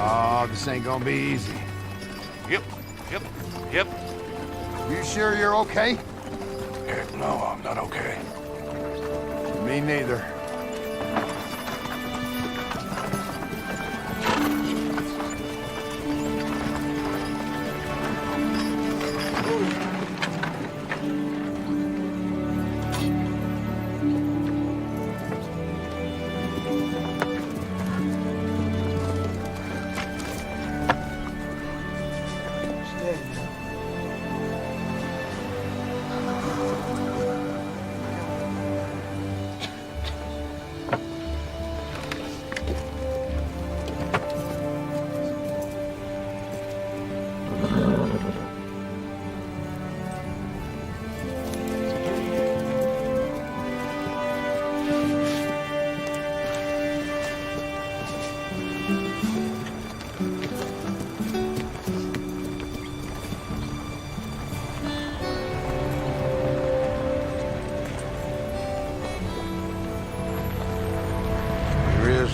Oh, this ain't gonna be easy. Yep. You sure you're okay? Heck no, I'm not okay. Me neither.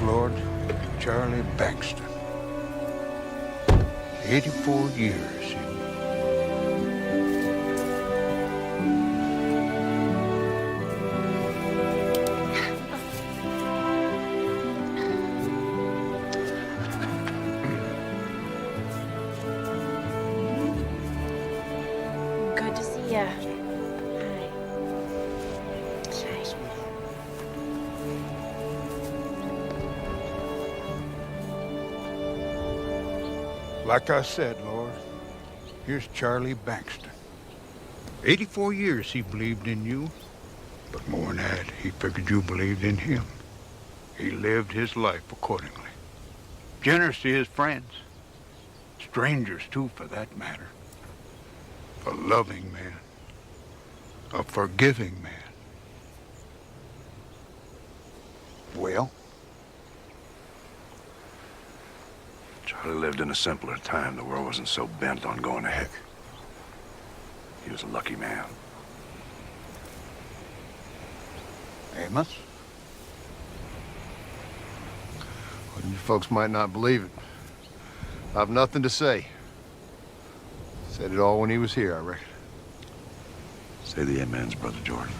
Lord, Charlie Bankston. 84 years. Good to see ya. Like I said, Lord, here's Charlie Bankston. 84 years he believed in you, but more than that, he figured you believed in him. He lived his life accordingly. Generous to his friends, strangers too, for that matter. A loving man, a forgiving man. Well? Charlie lived in a simpler time. The world wasn't so bent on going to heck. He was a lucky man. Amos? Well, you folks might not believe it. I've nothing to say. Said it all when he was here, I reckon. Say the amens, Brother Jordan.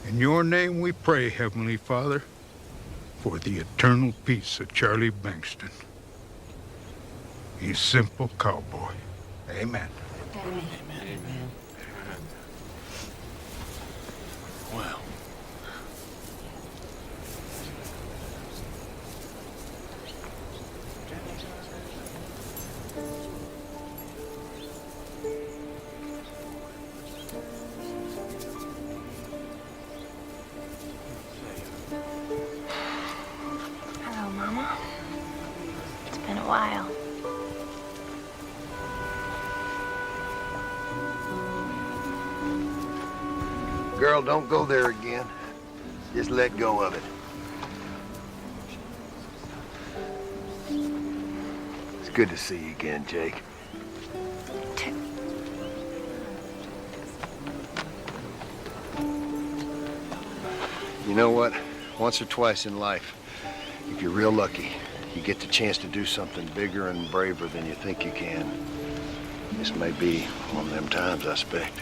In your name we pray, Heavenly Father, for the eternal peace of Charlie Bankston. He's simple cowboy. Amen. Amen. Amen. Well. Hello, Mama. It's been a while. Girl, don't go there again. Just let go of it. It's good to see you again, Jake. You know what? Once or twice in life, if you're real lucky, you get the chance to do something bigger and braver than you think you can. This may be one of them times, I expect.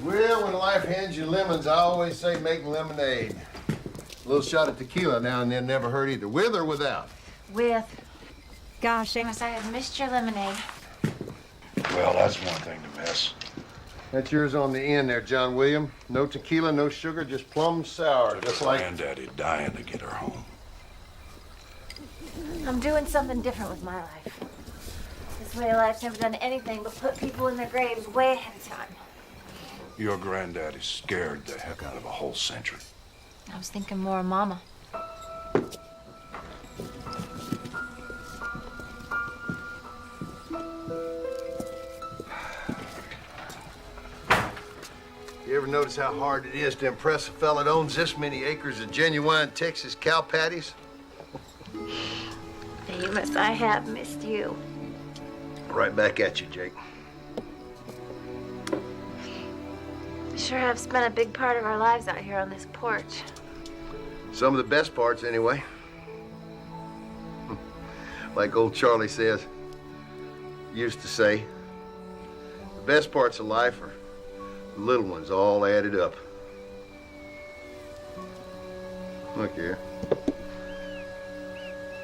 Well, when life hands you lemons, I always say make lemonade. A little shot of tequila now and then never hurt either, with or without. With. Gosh, Amos, I have missed your lemonade. Well, that's one thing to miss. That's yours on the end there, John William. No tequila, no sugar, just plum sour, just like... Granddaddy dying to get her home. I'm doing something different with my life. This way of life's never done anything but put people in their graves way ahead of time. Your granddaddy scared the heck out of a whole century. I was thinking more of Mama. You ever notice how hard it is to impress a fella that owns this many acres of genuine Texas cow patties? Hey, you promise I have missed you. Right back at you, Jake. You sure have spent a big part of our lives out here on this porch. Some of the best parts, anyway. Like old Charlie used to say, the best parts of life are the little ones all added up. Look here.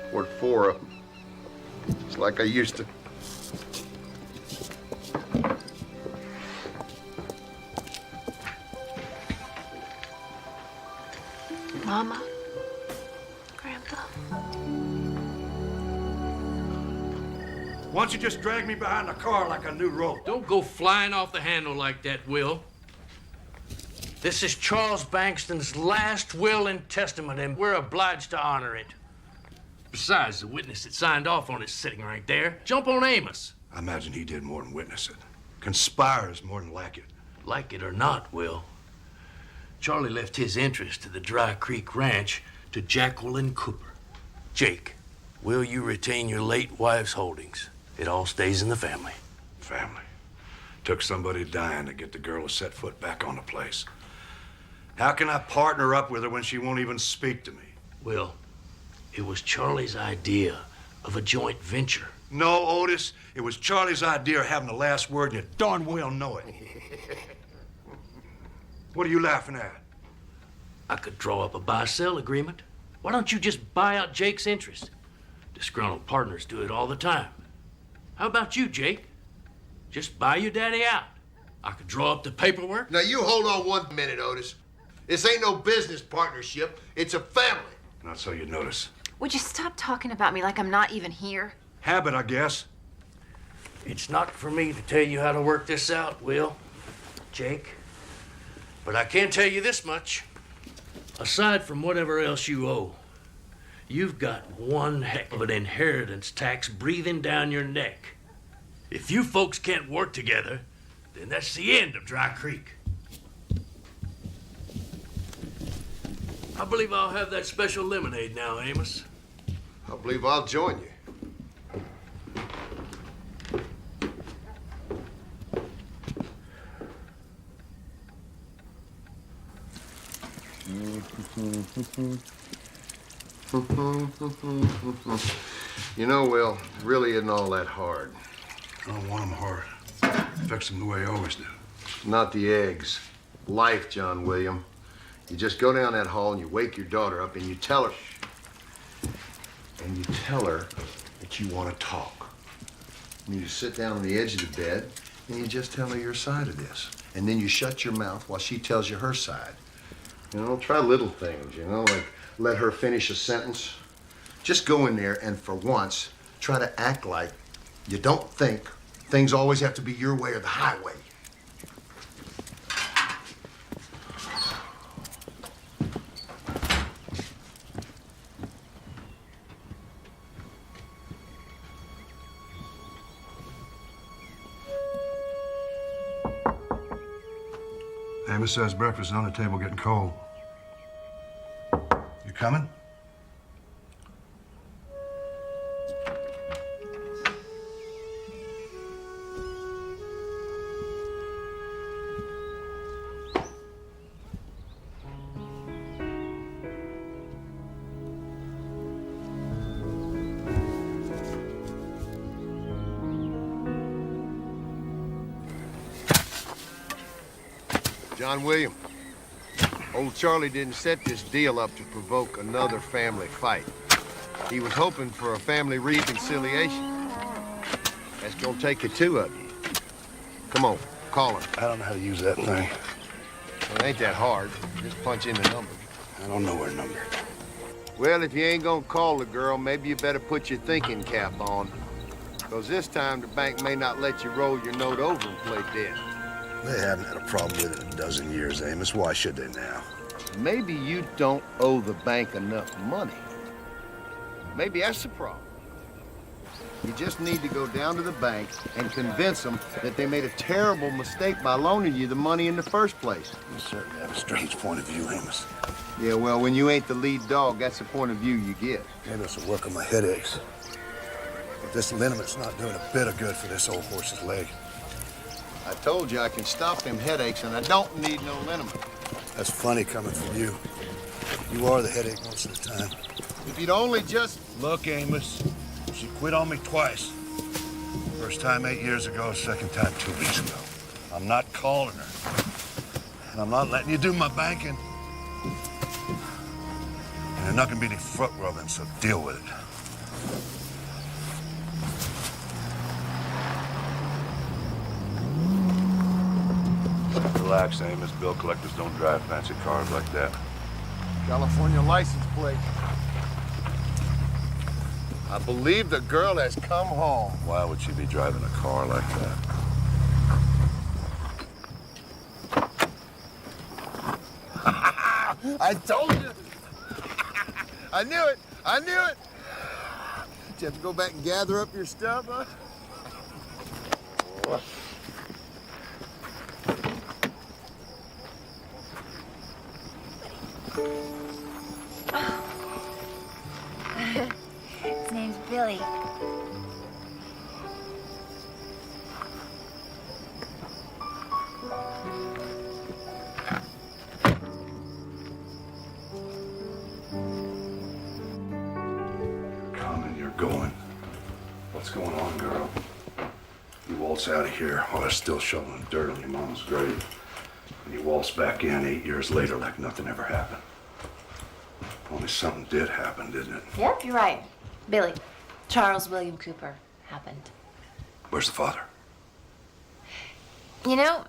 Poured 4 of them. Just like I used to. Mama, Grandpa. Why don't you just drag me behind the car like a new rope? Don't go flying off the handle like that, Will. This is Charles Bankston's last will and testament, and we're obliged to honor it. Besides, the witness that signed off on it is sitting right there. Jump on Amos. I imagine he did more than witness it. Conspires more than like it. Like it or not, Will, Charlie left his interest to the Dry Creek Ranch to Jacqueline Cooper. Jake, will you retain your late wife's holdings? It all stays in the family. Family. Took somebody dying to get the girl to set foot back on the place. How can I partner up with her when she won't even speak to me? Will, it was Charlie's idea of a joint venture. No, Otis. It was Charlie's idea of having the last word, and you darn well know it. What are you laughing at? I could draw up a buy-sell agreement. Why don't you just buy out Jake's interest? Disgruntled partners do it all the time. How about you, Jake? Just buy your daddy out. I could draw up the paperwork. Now you hold on 1 minute, Otis. This ain't no business partnership. It's a family. Not so you'd notice. Would you stop talking about me like I'm not even here? Habit, I guess. It's not for me to tell you how to work this out, Will, Jake. But I can tell you this much. Aside from whatever else you owe, you've got one heck of an inheritance tax breathing down your neck. If you folks can't work together, then that's the end of Dry Creek. I believe I'll have that special lemonade now, Amos. I believe I'll join you. You know, Will, it really isn't all that hard. I don't want them hard. Fix them the way I always do. Not the eggs. Life, John William. You just go down that hall and you wake your daughter up and you tell her. And you tell her that you want to talk. And you sit down on the edge of the bed and you just tell her your side of this. And then you shut your mouth while she tells you her side. You know, try little things, you know, like let her finish a sentence. Just go in there and for once, try to act like you don't think things always have to be your way or the highway. Amos says breakfast is on the table getting cold. You coming? John William, old Charlie didn't set this deal up to provoke another family fight. He was hoping for a family reconciliation. That's gonna take the two of you. Come on, call her. I don't know how to use that thing. Well, it ain't that hard. Just punch in the number. I don't know her number. Well, if you ain't gonna call the girl, maybe you better put your thinking cap on. Because this time the bank may not let you roll your note over and play dead. They haven't had a problem with it in a dozen years, Amos. Why should they now? Maybe you don't owe the bank enough money. Maybe that's the problem. You just need to go down to the bank and convince them that they made a terrible mistake by loaning you the money in the first place. You certainly have a strange point of view, Amos. Yeah, well, when you ain't the lead dog, that's the point of view you get. Maybe this will work on my headaches. But this liniment not doing a bit of good for this old horse's leg. I told you I can stop them headaches, and I don't need no liniment. That's funny coming from you. You are the headache most of the time. If you'd only just... Look, Amos, she quit on me twice. First time 8 years ago, second time 2 weeks ago. I'm not calling her. And I'm not letting you do my banking. And there's not gonna be any foot rubbing, so deal with it. Relax, Amos. Bill collectors don't drive fancy cars like that. California license plate. I believe the girl has come home. Why would she be driving a car like that? I told you. I knew it. I knew it. Did you have to go back and gather up your stuff, huh? His name's Billy. Coming, you're going. What's going on, girl? You waltz out of here while they're still shoveling dirt on your mama's grave. And you waltz back in 8 years later like nothing ever happened. Only something did happen, didn't it? Yep, you're right. Billy. Charles William Cooper happened. Where's the father? You know,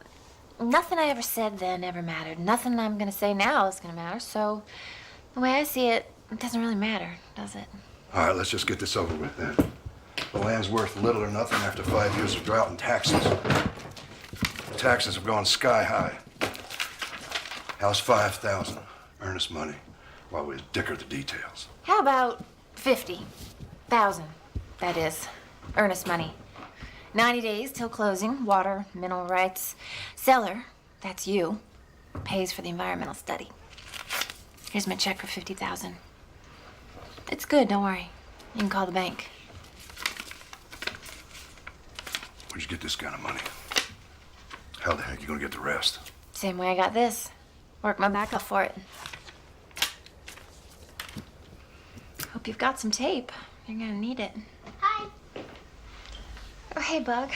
nothing I ever said then ever mattered. Nothing I'm gonna say now is gonna matter. So, the way I see it, it doesn't really matter, does it? All right, let's just get this over with then. The land's worth little or nothing after 5 years of drought and taxes. The taxes have gone sky high. House 5,000, earnest money, while we dicker the details. How about 50,000? That is, earnest money. 90 days till closing, water, mineral rights. Seller, that's you, pays for the environmental study. Here's my check for 50,000. It's good, don't worry. You can call the bank. Where'd you get this kind of money? How the heck you gonna get the rest? Same way I got this. Work my back off for it. Hope you've got some tape. You're gonna need it. Hi. Oh, hey, Bug.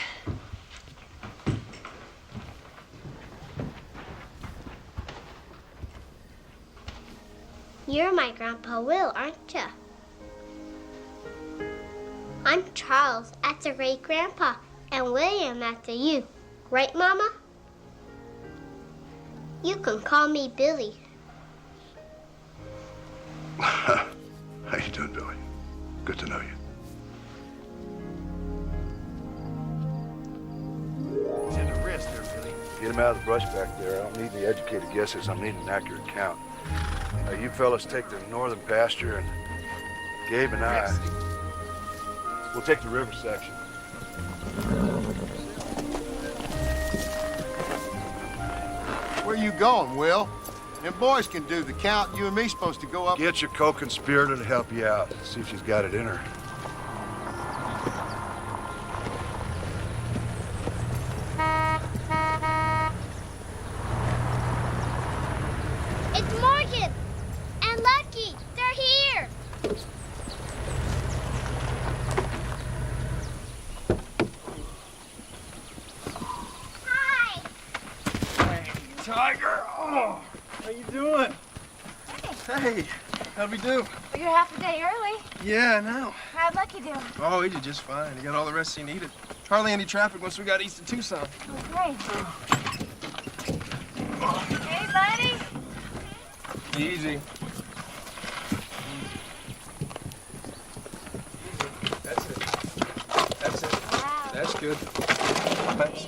You're my Grandpa Will, aren't you? I'm Charles, that's a great grandpa, and William, that's a you. Right, Mama? You can call me Billy. How you doing, Billy? Good to know you. He's in the wrist there, Billy. Get him out of the brush back there. I don't need any educated guesses. I'm needing an accurate count. Now, you fellas take the northern pasture, and Gabe and I, we'll take the river section. Where you going, Will? Them boys can do the count. You and me supposed to go up. Get your co-conspirator to help you out. See if she's got it in her. It's Morgan and Lucky. They're here. Hi. Tiger! Oh, how you doing? Hey, how'd we do? You're half a day early. Yeah, I know. How'd Lucky do? Oh, he did just fine. He got all the rest he needed. Hardly any traffic once we got east of Tucson. Oh, great. Hey, buddy. Easy. That's it. That's it. Wow. That's good. Thanks.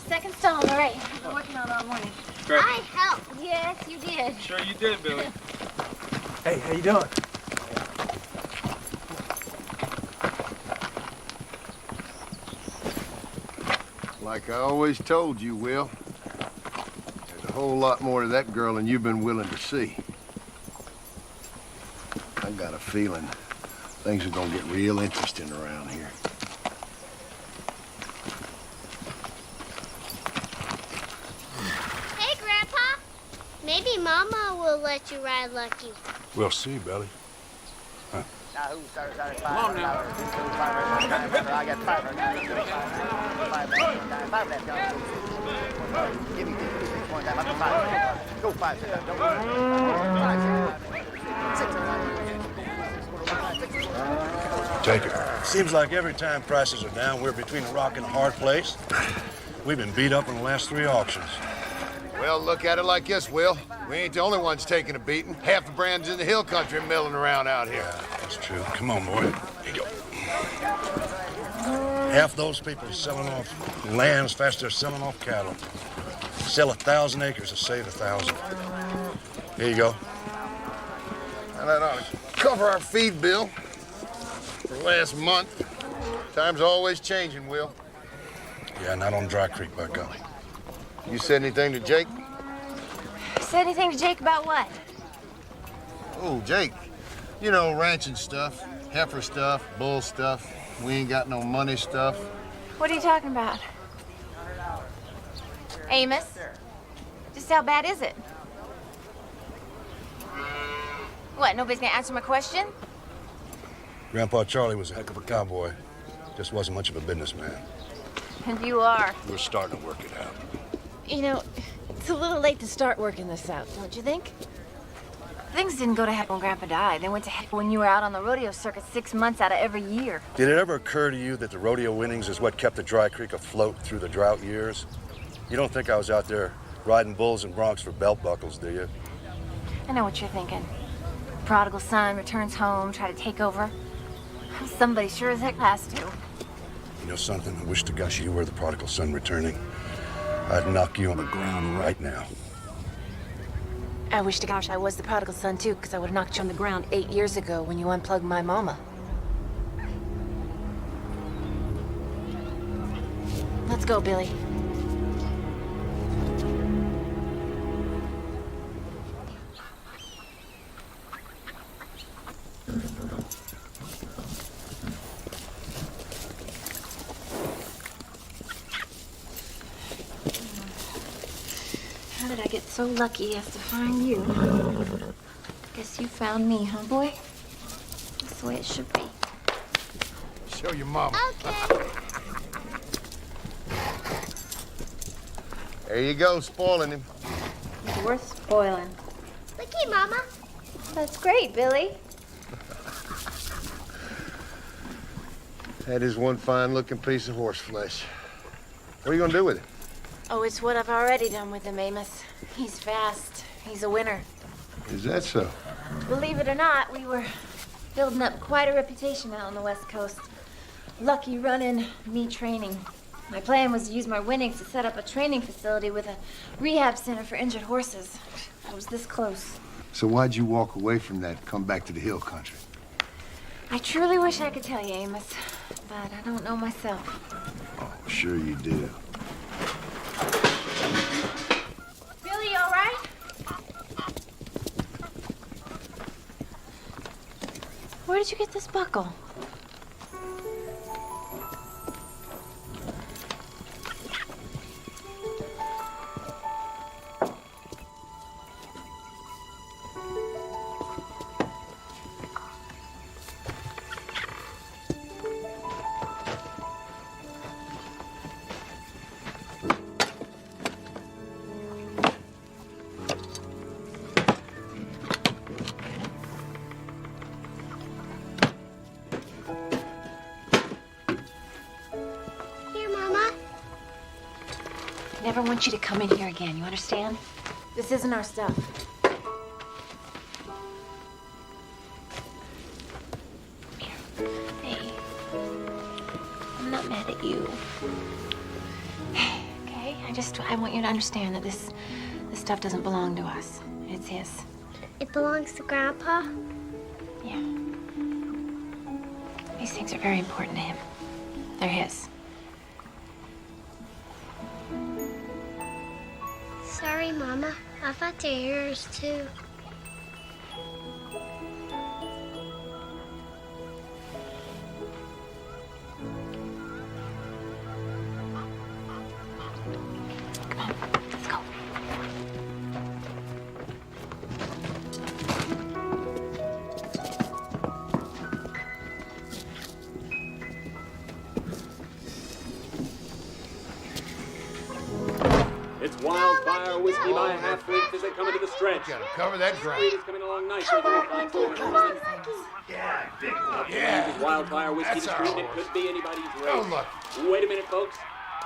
Second stone, all right. I've been working on it all morning. Great. I helped. Yes, you did. Sure you did, Billy. Hey, how you doing? Like I always told you, Will, there's a whole lot more to that girl than you've been willing to see. I got a feeling Things are gonna get real interesting around here. Hey, Grandpa. Maybe Mama will let you ride Lucky. We'll see, Billy. Come on now. I got 5. Give me 6 more time. Up to 5. Go 5. Don't Take it. Seems like every time prices are down, we're between a rock and a hard place. We've been beat up in the last 3 auctions. Well, look at it like this, Will. We ain't the only ones taking a beating. Half the brands in the hill country milling around out here. Yeah, that's true. Come on, boy. Here you go. Half those people are selling off land as fast as they're selling off cattle. Sell 1,000 acres to save 1,000. Here you go. Now, that ought to cover our feed bill for last month. Time's always changing, Will. Yeah, not on Dry Creek, by golly. You said anything to Jake? Said anything to Jake about what? Oh, Jake. You know, ranching stuff, heifer stuff, bull stuff, we ain't got no money stuff. What are you talking about? Amos? Just how bad is it? What, nobody's gonna answer my question? Grandpa Charlie was a heck of a cowboy. Just wasn't much of a businessman. And you are. We're starting to work it out. You know, it's a little late to start working this out, don't you think? Things didn't go to heck when Grandpa died. They went to heck when you were out on the rodeo circuit 6 months out of every year. Did it ever occur to you that the rodeo winnings is what kept the Dry Creek afloat through the drought years? You don't think I was out there riding bulls and broncs for belt buckles, do you? I know what you're thinking. Prodigal son returns home, try to take over. Somebody sure as heck has to. You know something? I wish to gosh you were the prodigal son returning. I'd knock you on the ground right now. I wish to gosh I was the prodigal son too, because I would have knocked you on the ground 8 years ago when you unplugged my mama. Let's go, Billy. How did I get so lucky as to find you? Guess you found me, huh, boy? That's the way it should be. Show your mama. Okay. There you go, spoiling him. It's worth spoiling. Looky, Mama. That's great, Billy. That is one fine-looking piece of horse flesh. What are you gonna do with it? Oh, it's what I've already done with him, Amos. He's fast. He's a winner. Is that so? Believe it or not, we were building up quite a reputation out on the West Coast. Lucky running, me training. My plan was to use my winnings to set up a training facility with a rehab center for injured horses. I was this close. So why'd you walk away from that and come back to the hill country? I truly wish I could tell you, Amos, but I don't know myself. Oh, sure you do. Billy, you all right? Where did you get this buckle? Here, Mama. Never want you to come in here again, you understand? This isn't our stuff. Hey, I'm not mad at you. Okay, I want you to understand that this stuff doesn't belong to us. It's his. It belongs to Grandpa. Yeah. These things are very important to him. They're his. Sorry, Mama. I thought they're yours, too. It's Wildfire Whiskey by a half length as they come into the stretch. Gotta cover that ground. Speed is coming along nicely. Yeah, big one. Yeah. Wildfire Whiskey That's to our screen. It horse. could be anybody's Oh, race. Lucky. Wait a minute, folks.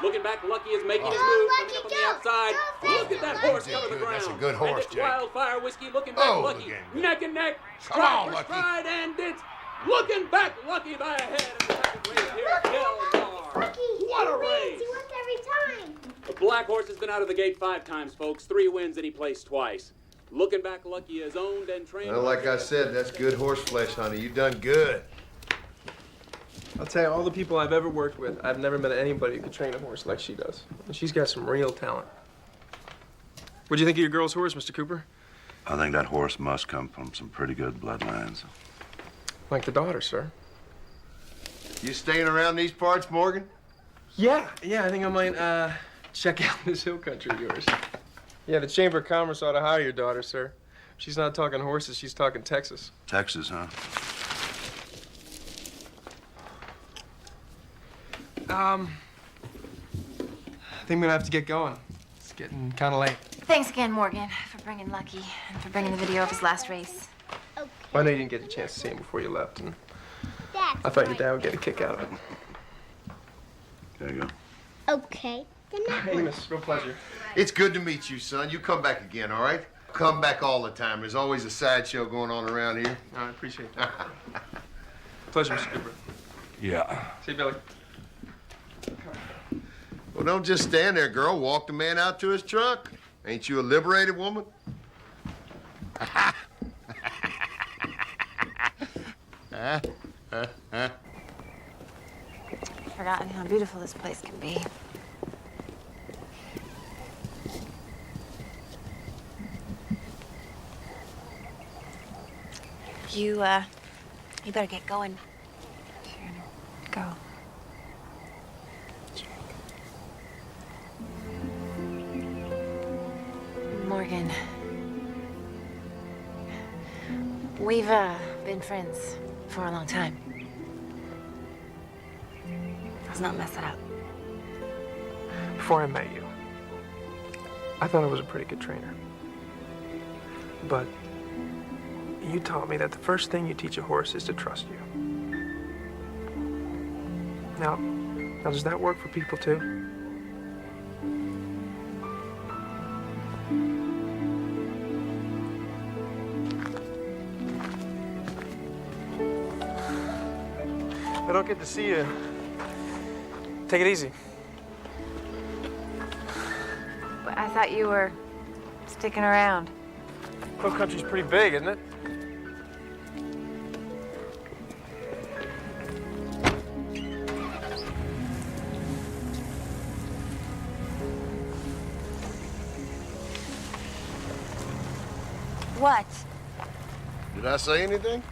Looking back, Lucky is making his Go, move, Lucky, coming up on go. the outside. Go, Look at that horse That's cover the good. ground. That's a good horse, and it's Jake. Wildfire Whiskey looking back, Oh, Lucky. again. Neck and neck. Come on, Stride for Lucky. stride, and it's looking back, Lucky by a head. And the second race here, Delmar. Lucky, What a he wins. race. He wins every time. The black horse has been out of the gate 5 times, folks. 3 wins and he placed twice. Looking back, Lucky is owned and trained. Well, like I said, that's good horse flesh, honey. You done good. I'll tell you, all the people I've ever worked with, I've never met anybody who could train a horse like she does. And she's got some real talent. What'd you think of your girl's horse, Mr. Cooper? I think that horse must come from some pretty good bloodlines. Like the daughter, sir. You staying around these parts, Morgan? Yeah, I think I might, check out this hill country of yours. Yeah, the Chamber of Commerce ought to hire your daughter, sir. She's not talking horses, she's talking Texas. Texas, huh? I think I'm gonna have to get going. It's getting kind of late. Thanks again, Morgan, for bringing Lucky and for bringing the video of his last race. Okay. I know you didn't get a chance to see him before you left, and That's I thought your right. dad would get a kick out of it. There you go. Okay. Good night. Amos, real pleasure. It's good to meet you, son. You come back again, all right? Come back all the time. There's always a sideshow going on around here. No, I appreciate that. Pleasure, Mr. Cooper. Yeah. See you, Billy. Well, don't just stand there, girl. Walk the man out to his truck. Ain't you a liberated woman? Forgotten how beautiful this place can be. You better get going. If you're gonna go. Morgan. We've, been friends for a long time. Let's not mess it up. Before I met you, I thought I was a pretty good trainer. But you taught me that the first thing you teach a horse is to trust you. Now does that work for people too? I don't get to see you. Take it easy. But I thought you were sticking around. Hill country's pretty big, isn't it? What? Did I say anything?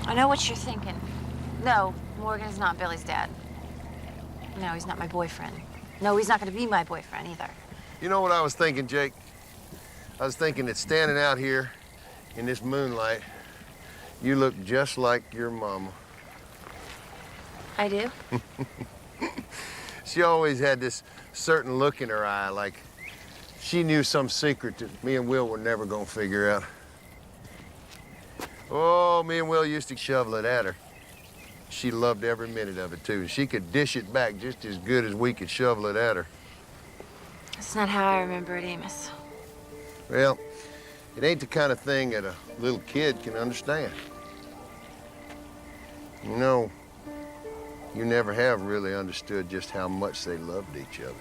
I know what you're thinking. No, Morgan is not Billy's dad. No, he's not my boyfriend. No, he's not gonna be my boyfriend either. You know what I was thinking, Jake? I was thinking that standing out here in this moonlight, you look just like your mama. I do? She always had this certain look in her eye, like she knew some secret that me and Will were never gonna figure out. Oh, me and Will used to shovel it at her. She loved every minute of it, too. She could dish it back just as good as we could shovel it at her. That's not how I remember it, Amos. Well, it ain't the kind of thing that a little kid can understand. You know, you never have really understood just how much they loved each other.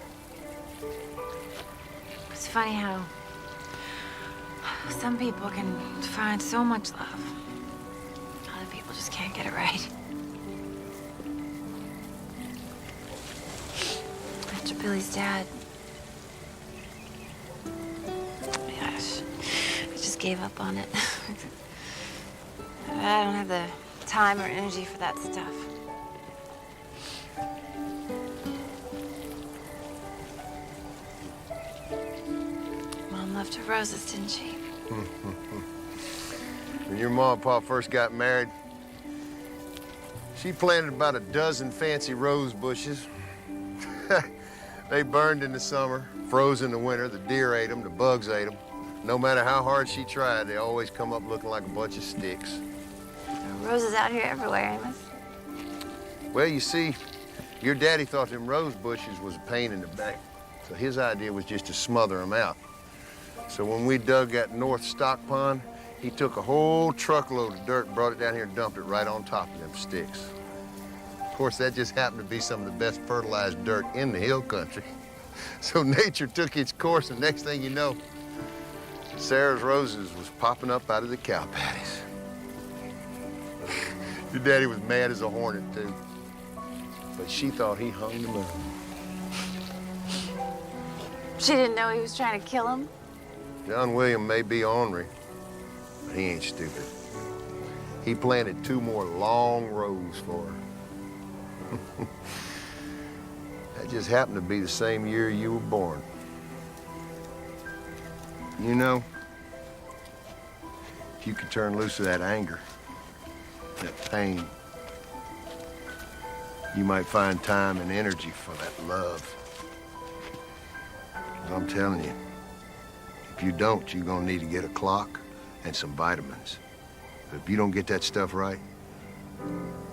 It's funny how some people can find so much love. Other people just can't get it right. After Billy's dad, gosh, I just gave up on it. I don't have the time or energy for that stuff. Mom loved her roses, didn't she? When your mom and pa first got married, she planted about a dozen fancy rose bushes. They burned in the summer, froze in the winter. The deer ate them, the bugs ate them. No matter how hard she tried, they always come up looking like a bunch of sticks. Roses out here everywhere, Amos. Well, you see, your daddy thought them rose bushes was a pain in the back. So his idea was just to smother them out. So when we dug that north stock pond, he took a whole truckload of dirt and brought it down here and dumped it right on top of them sticks. Of course, that just happened to be some of the best fertilized dirt in the hill country. So nature took its course, and next thing you know, Sarah's roses was popping up out of the cow patties. Your daddy was mad as a hornet, too. But she thought he hung the moon. She didn't know he was trying to kill him? John William may be ornery, but he ain't stupid. He planted 2 more long rows for her. That just happened to be the same year you were born. You know, if you could turn loose of that anger, that pain, you might find time and energy for that love. But I'm telling you, if you don't, you're gonna need to get a clock and some vitamins. But if you don't get that stuff right,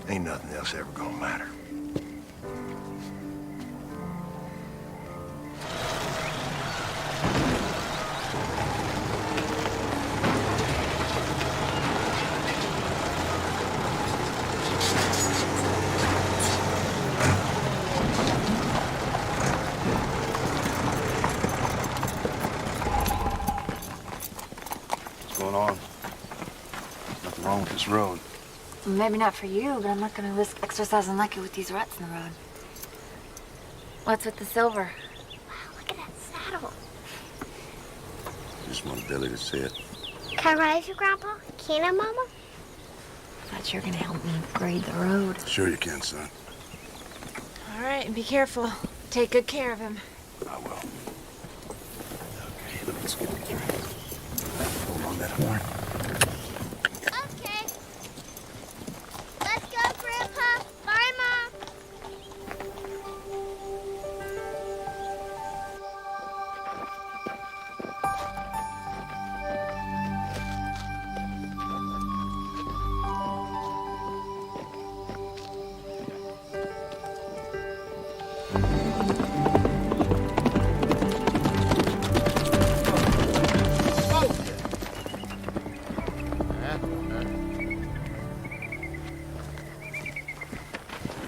ain't nothing else ever gonna matter. What's going on? Nothing wrong with this road. Maybe not for you, but I'm not gonna risk exercising lucky with these ruts in the road. What's with the silver? Wow, look at that saddle. Just wanted Billy to see it. Can I ride you, Grandpa? Can I, Mama? Thought you were gonna help me grade the road. Sure you can, son. All right, and be careful. Take good care of him. I will. Okay, let's get the drink. Hold on that horn. Okay. Let's go, Grandpa. Bye, Mom.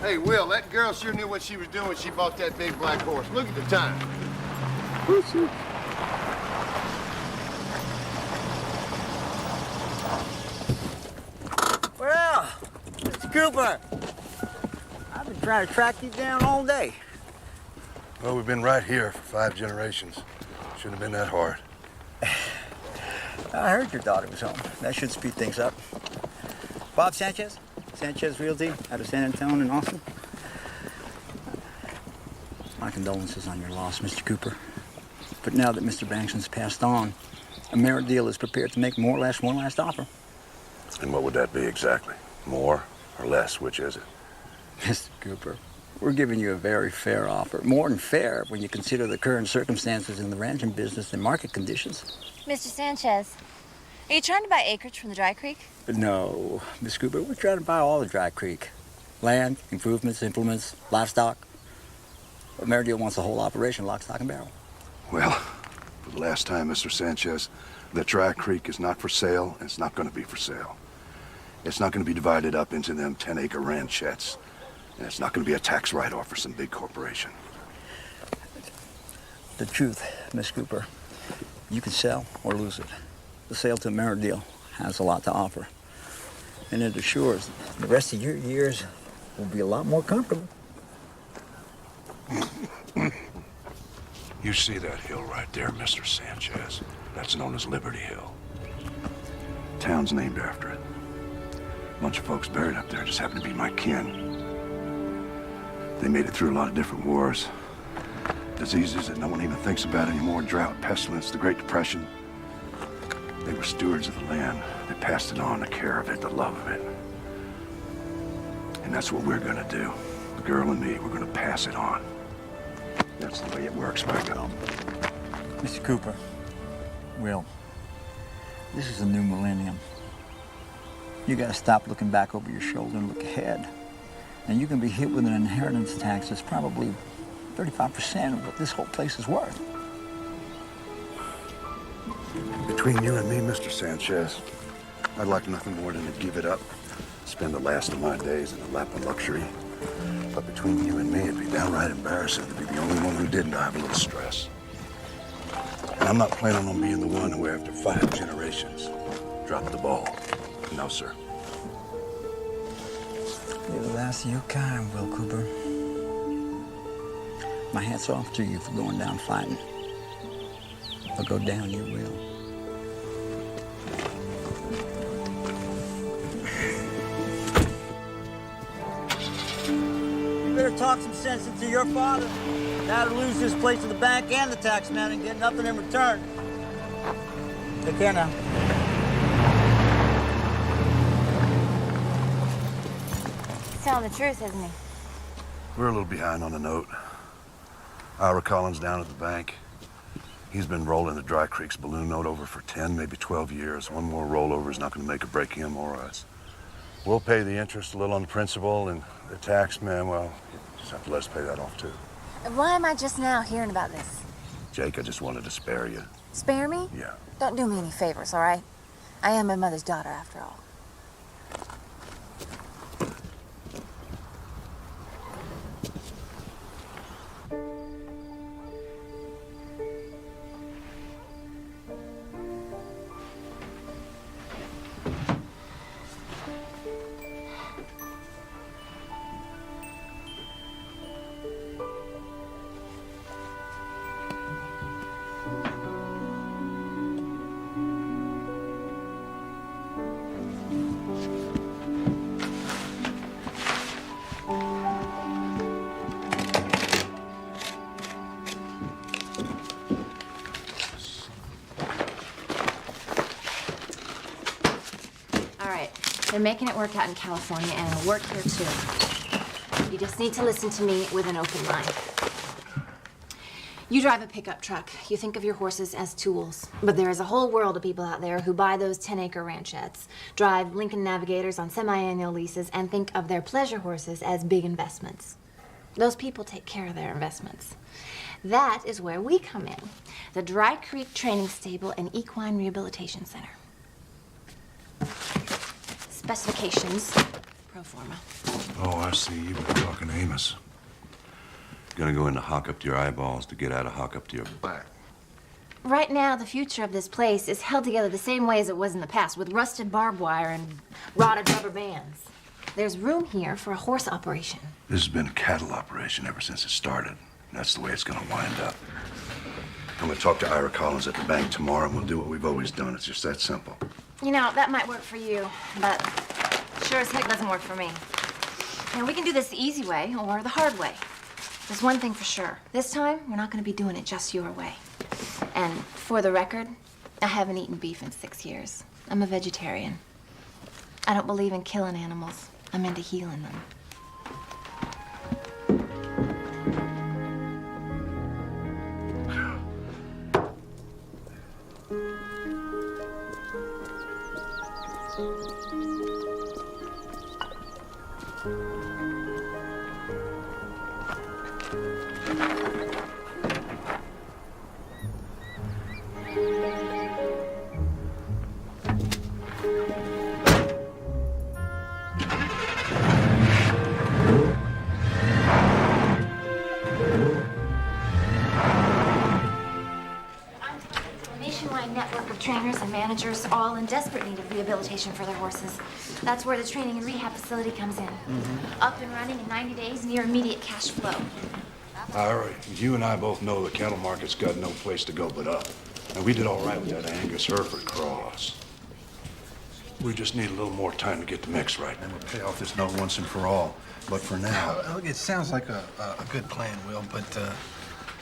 Hey, Will, that girl sure knew what she was doing when she bought that big black horse. Look at the time. Well, Mr. Cooper, I've been trying to track you down all day. Well, we've been right here for 5 generations. Shouldn't have been that hard. I heard your daughter was home. That should speed things up. Bob Sanchez? Sanchez Realty out of San Antonio and Austin. My condolences on your loss, Mr. Cooper. But now that Mr. Bankston's passed on, a merit deal is prepared to make more or less one last offer. And what would that be exactly? More or less? Which is it? Mr. Cooper, we're giving you a very fair offer. More than fair when you consider the current circumstances in the ranching business and market conditions. Mr. Sanchez, are you trying to buy acreage from the Dry Creek? No, Miss Cooper, we're trying to buy all the Dry Creek. Land, improvements, implements, livestock. But Meredith wants the whole operation lock, stock, and barrel. Well, for the last time, Mr. Sanchez, the Dry Creek is not for sale, and it's not going to be for sale. It's not going to be divided up into them 10-acre ranchettes. And it's not going to be a tax write-off for some big corporation. The truth, Miss Cooper, you can sell or lose it. The sale to Merit deal has a lot to offer. And it assures the rest of your years will be a lot more comfortable. You see that hill right there, Mr. Sanchez? That's known as Liberty Hill. Town's named after it. A bunch of folks buried up there just happen to be my kin. They made it through a lot of different wars. Diseases that no one even thinks about anymore. Drought, pestilence, the Great Depression. They were stewards of the land. They passed it on, the care of it, the love of it. And that's what we're gonna do. The girl and me, we're gonna pass it on. That's the way it works back home. Mr. Cooper, Will, this is a new millennium. You gotta stop looking back over your shoulder and look ahead. And you can be hit with an inheritance tax that's probably 35% of what this whole place is worth. Between you and me, Mr. Sanchez, I'd like nothing more than to give it up, spend the last of my days in a lap of luxury. But between you and me, it'd be downright embarrassing to be the only one who didn't have a little stress. And I'm not planning on being the one who, after 5 generations, dropped the ball. No, sir. You're the last of your kind, Will Cooper. My hat's off to you for going down fighting. But go down you will. You better talk some sense into your father. Now to lose this place to the bank and the tax man and get nothing in return. Take care now. He's telling the truth, isn't he? We're a little behind on the note. Ira Collins down at the bank. He's been rolling the Dry Creek's balloon note over for 10, maybe 12 years. One more rollover is not going to make or break him or us. We'll pay the interest a little on the principal, and the tax man, well, you just have to let us pay that off too. Why am I just now hearing about this? Jake, I just wanted to spare you. Spare me? Yeah. Don't do me any favors, all right? I am my mother's daughter, after all. They're making it work out in California, and it'll work here too. You just need to listen to me with an open mind. You drive a pickup truck. You think of your horses as tools. But there is a whole world of people out there who buy those 10-acre ranchettes, drive Lincoln Navigators on semi-annual leases, and think of their pleasure horses as big investments. Those people take care of their investments. That is where we come in. The Dry Creek Training Stable and Equine Rehabilitation Center. Specifications, pro forma. Oh, I see. You've been talking to Amos. Gonna go into hock up to your eyeballs to get out of hock up to your back. Right now, the future of this place is held together the same way as it was in the past, with rusted barbed wire and rotted rubber bands. There's room here for a horse operation. This has been a cattle operation ever since it started. And that's the way it's gonna wind up. I'm gonna talk to Ira Collins at the bank tomorrow, and we'll do what we've always done. It's just that simple. You know, that might work for you, but sure as heck doesn't work for me. And we can do this the easy way or the hard way. There's one thing for sure. This time, we're not going to be doing it just your way. And for the record, I haven't eaten beef in 6 years. I'm a vegetarian. I don't believe in killing animals. I'm into healing them. Trainers and managers all in desperate need of rehabilitation for their horses. That's where the training and rehab facility comes in. Up and running in 90 days, near immediate cash flow. All right, you and I both know the cattle market's got no place to go but up. And we did all right with that Angus Hereford cross. We just need a little more time to get the mix right, and we'll pay off this note once and for all. But for now... Look, it sounds like a good plan, Will, but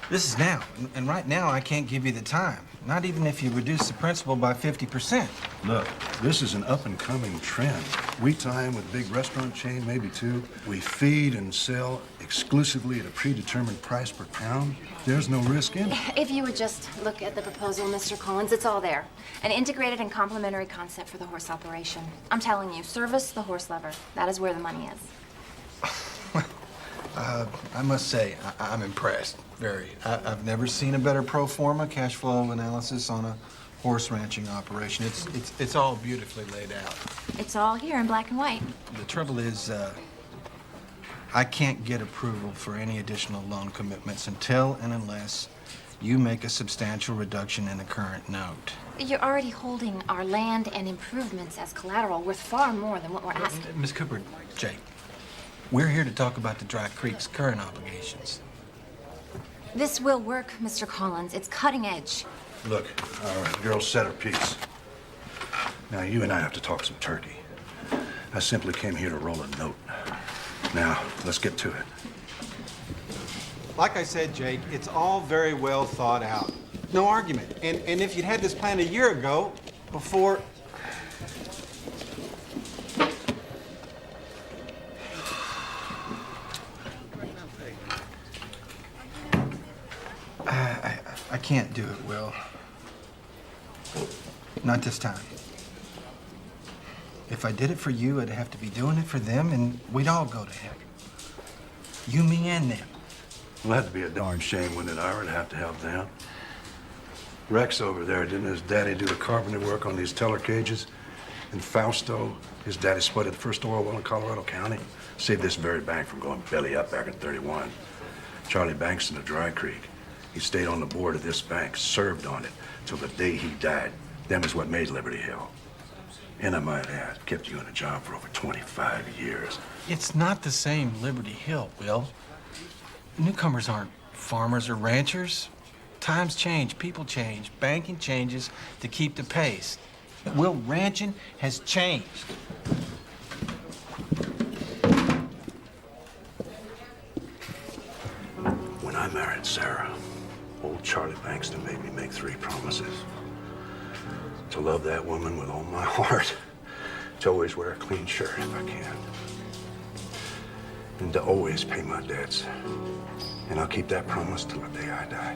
this is now. And right now, I can't give you the time. Not even if you reduce the principal by 50%. Look, this is an up-and-coming trend. We tie in with a big restaurant chain, maybe two. We feed and sell exclusively at a predetermined price per pound? There's no risk in it. If you would just look at the proposal, Mr. Collins, it's all there. An integrated and complementary concept for the horse operation. I'm telling you, service the horse lover. That is where the money is. I must say, I'm impressed, very. I've never seen a better pro forma cash flow analysis on a horse ranching operation. It's all beautifully laid out. It's all here in black and white. The trouble is, I can't get approval for any additional loan commitments until and unless you make a substantial reduction in the current note. You're already holding our land and improvements as collateral worth far more than what we're asking. Miss Cooper, Jake, we're here to talk about the Dry Creek's current obligations. This will work, Mr. Collins. It's cutting edge. Look, our girl said her piece. Now, you and I have to talk some turkey. I simply came here to roll a note. Now, let's get to it. Like I said, Jake, it's all very well thought out. No argument. And if you'd had this plan a year ago, before... I can't do it, Will. Not this time. If I did it for you, I'd have to be doing it for them, and we'd all go to heck. You, me, and them. Well, that'd be a darn shame, wouldn't it, Ira, to have to help them? Rex over there, didn't his daddy do the carpenter work on these teller cages? And Fausto, his daddy spudded the first oil well in Colorado County. Saved this very bank from going belly up back in '31. Charlie Bankston of Dry Creek. He stayed on the board of this bank, served on it, till the day he died. Them is what made Liberty Hill. And I might add, kept you in a job for over 25 years. It's not the same Liberty Hill, Will. Newcomers aren't farmers or ranchers. Times change, people change, banking changes to keep the pace. Will, ranching has changed. When I married Sarah, old Charlie Bankston made me make 3 promises. To love that woman with all my heart. To always wear a clean shirt if I can. And to always pay my debts. And I'll keep that promise till the day I die.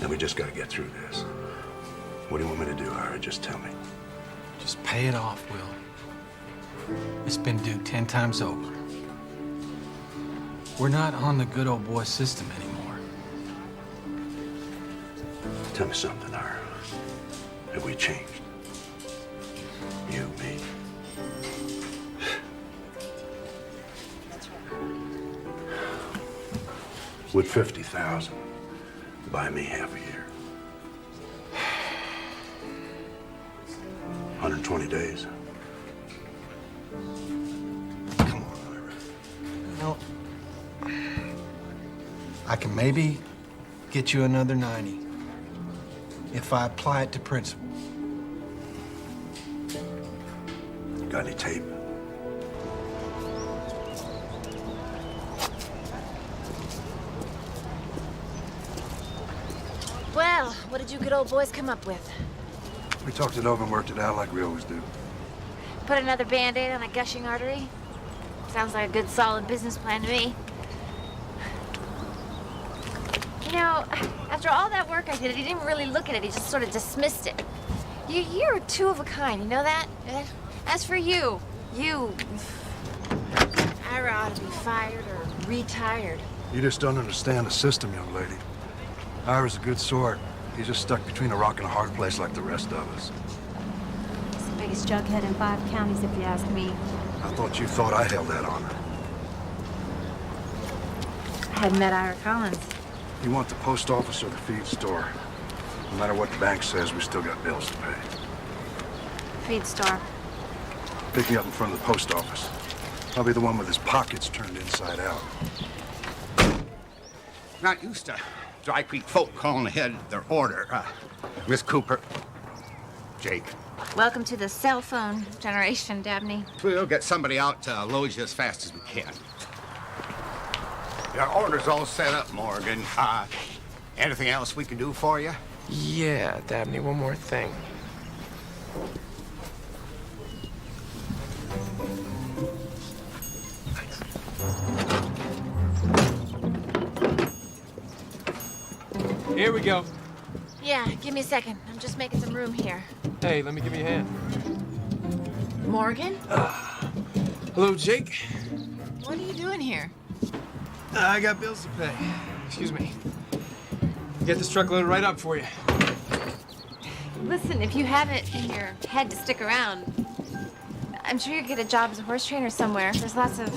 Now we just gotta get through this. What do you want me to do, Ira? Just tell me. Just pay it off, Will. It's been due 10 times over. We're not on the good old boy system anymore. Tell me something, Ira. Have we changed? You, me. Would 50,000 buy me half a year? 120 days. Come on, Ira. Well, I can maybe get you another 90 if I apply it to principle. Got any tape? Well, what did you good old boys come up with? We talked it over and worked it out like we always do. Put another Band-Aid on a gushing artery? Sounds like a good, solid business plan to me. You know, after all that work I did, he didn't really look at it. He just sort of dismissed it. You're 2 of a kind, you know that? As for you, Ira ought to be fired or retired. You just don't understand the system, young lady. Ira's a good sort. He's just stuck between a rock and a hard place like the rest of us. He's the biggest jughead in 5 counties, if you ask me. I thought you thought I held that honor. I hadn't met Ira Collins. You want the post office or the feed store? No matter what the bank says, we still got bills to pay. Feed store. Pick me up in front of the post office. I'll be the one with his pockets turned inside out. Not used to Dry Creek folk calling ahead their order. Miss Cooper. Jake. Welcome to the cell phone generation, Dabney. We'll get somebody out to load you as fast as we can. Your order's all set up, Morgan. Anything else we can do for you? Yeah, Dabney, one more thing. Here we go. Yeah, give me a second. I'm just making some room here. Hey, let me give you a hand. Morgan? Hello, Jake. What are you doing here? I got bills to pay. Excuse me. Get this truck loaded right up for you. Listen, if you have it in your head to stick around, I'm sure you could get a job as a horse trainer somewhere. There's lots of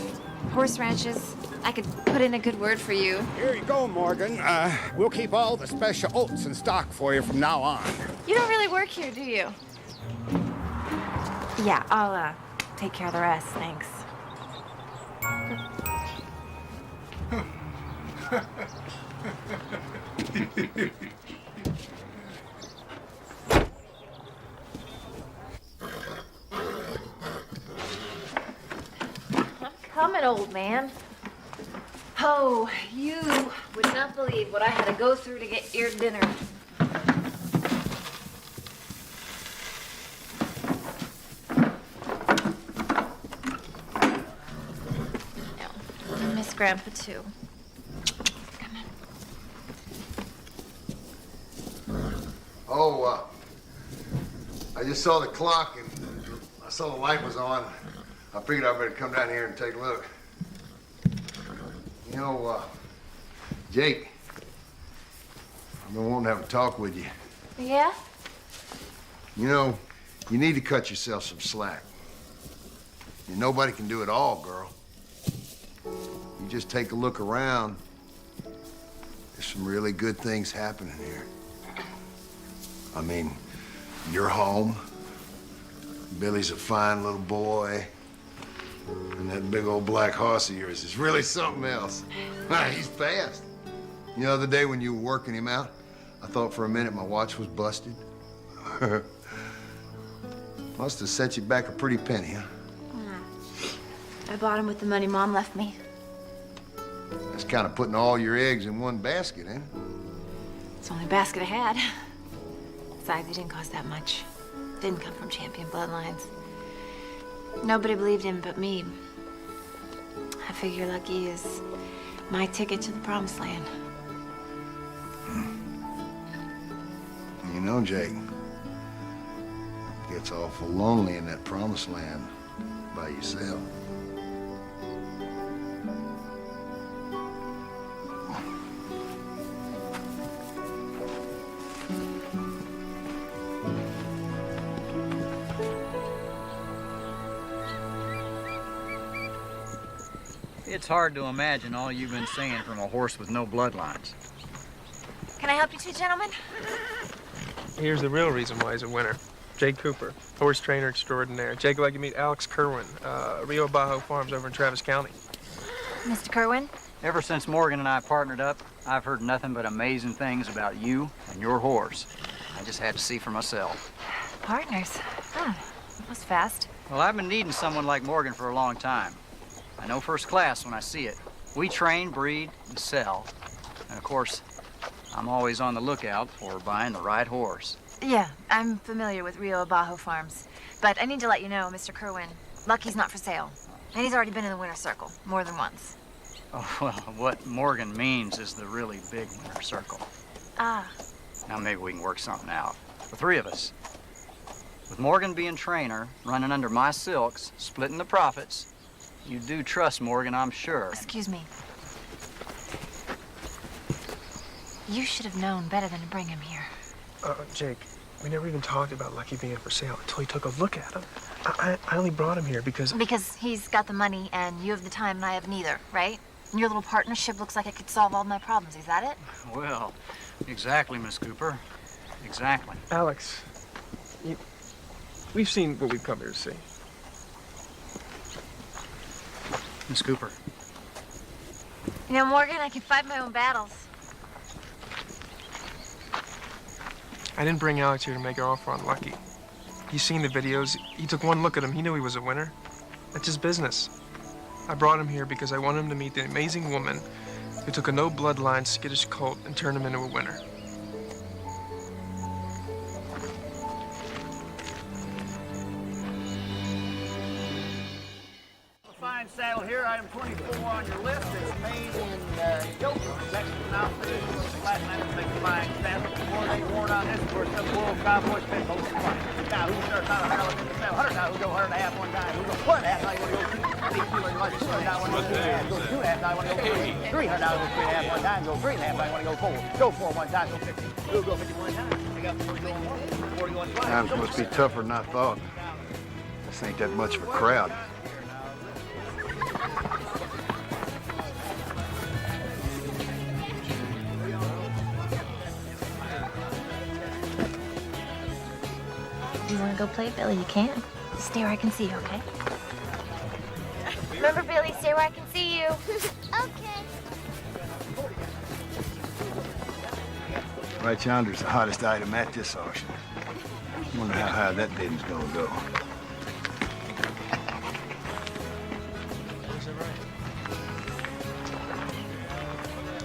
horse ranches. I could put in a good word for you. Here you go, Morgan. We'll keep all the special oats in stock for you from now on. You don't really work here, do you? Yeah, I'll take care of the rest, thanks. I'm coming, old man. Oh, you would not believe what I had to go through to get your dinner. No, I miss Grandpa too. Oh, I just saw the clock and I saw the light was on. I figured I better come down here and take a look. You know, Jake, I've been wanting to have a talk with you. Yeah? You know, you need to cut yourself some slack. Nobody can do it all, girl. You just take a look around. There's some really good things happening here. I mean, you're home. Billy's a fine little boy. And that big old black horse of yours is really something else. He's fast. You know, the other day when you were working him out, I thought for a minute my watch was busted. Must have set you back a pretty penny, huh? I bought him with the money Mom left me. That's kind of putting all your eggs in one basket, ain't it? It's the only basket I had. Besides, he didn't cost that much. Didn't come from champion bloodlines. Nobody believed him but me. I figure Lucky is my ticket to the promised land. You know, Jake, it gets awful lonely in that promised land by yourself. It's hard to imagine all you've been saying from a horse with no bloodlines. Can I help you two gentlemen? Here's the real reason why he's a winner. Jake Cooper, horse trainer extraordinaire. Jake, I'd like to meet Alex Kerwin, Rio Bajo Farms over in Travis County. Mr. Kerwin? Ever since Morgan and I partnered up, I've heard nothing but amazing things about you and your horse. I just had to see for myself. Partners? Huh. That was fast. Well, I've been needing someone like Morgan for a long time. I know first class when I see it. We train, breed, and sell. And of course, I'm always on the lookout for buying the right horse. Yeah, I'm familiar with Rio Bajo Farms. But I need to let you know, Mr. Kerwin, Lucky's not for sale. And he's already been in the winner's circle more than once. Oh, well, what Morgan means is the really big winner circle. Ah. Now maybe we can work something out. The three of us. With Morgan being trainer, running under my silks, splitting the profits, you do trust Morgan, I'm sure. Excuse me. You should have known better than to bring him here. Jake, we never even talked about Lucky being for sale until he took a look at him. I only brought him here because... Because he's got the money and you have the time and I have neither, right? And your little partnership looks like it could solve all my problems. Is that it? Well, exactly, Miss Cooper. Exactly. Alex, we've seen what we've come here to see. Miss Cooper. You know, Morgan, I can fight my own battles. I didn't bring Alex here to make an offer on Lucky. He's seen the videos. He took one look at him. He knew he was a winner. That's his business. I brought him here because I want him to meet the amazing woman who took a no-bloodline skittish colt and turned him into a winner. Fine saddle here, item 24 on your list. It's made in Yoke, Mexican outfit. Flatlanders make fine saddles. Before they worn on this for some world cowboy spent most of the money. Now, who starts out $100 now? Who go 100 and a half one time? Who go 1 and a half? Now you want to go 200 now, go 2 and a half. Go 2 and a half now, you want to go 3. 300 now, go 3 and a half one time. Go 3 and a half now, you want to go 4. Go 4 one time, go 50. Who go 50 one time? Take out 40 going 1. 40 going twice. Times must be tougher than I thought. This ain't that much of a crowd. If you want to go play, Billy, you can. Stay where I can see you, okay? Remember, Billy, stay where I can see you. Okay. Right yonder's the hottest item at this auction. Wonder how high that bid's gonna go.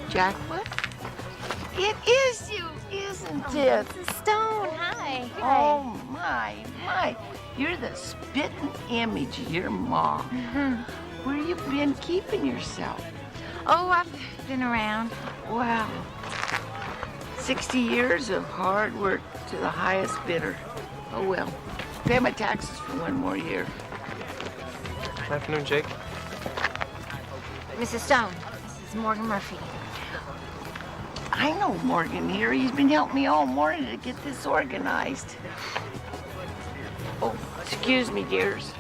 Jack, what? It is you, isn't it? Mrs. Stone, hi. Oh, my. You're the spitting image of your mom. Where you been keeping yourself? Oh, I've been around. Wow. 60 years of hard work to the highest bidder. Oh, well. Pay my taxes for 1 more year. Good afternoon, Jake. Mrs. Stone, this is Morgan Murphy. I know Morgan here. He's been helping me all morning to get this organized. Oh, excuse me, dears.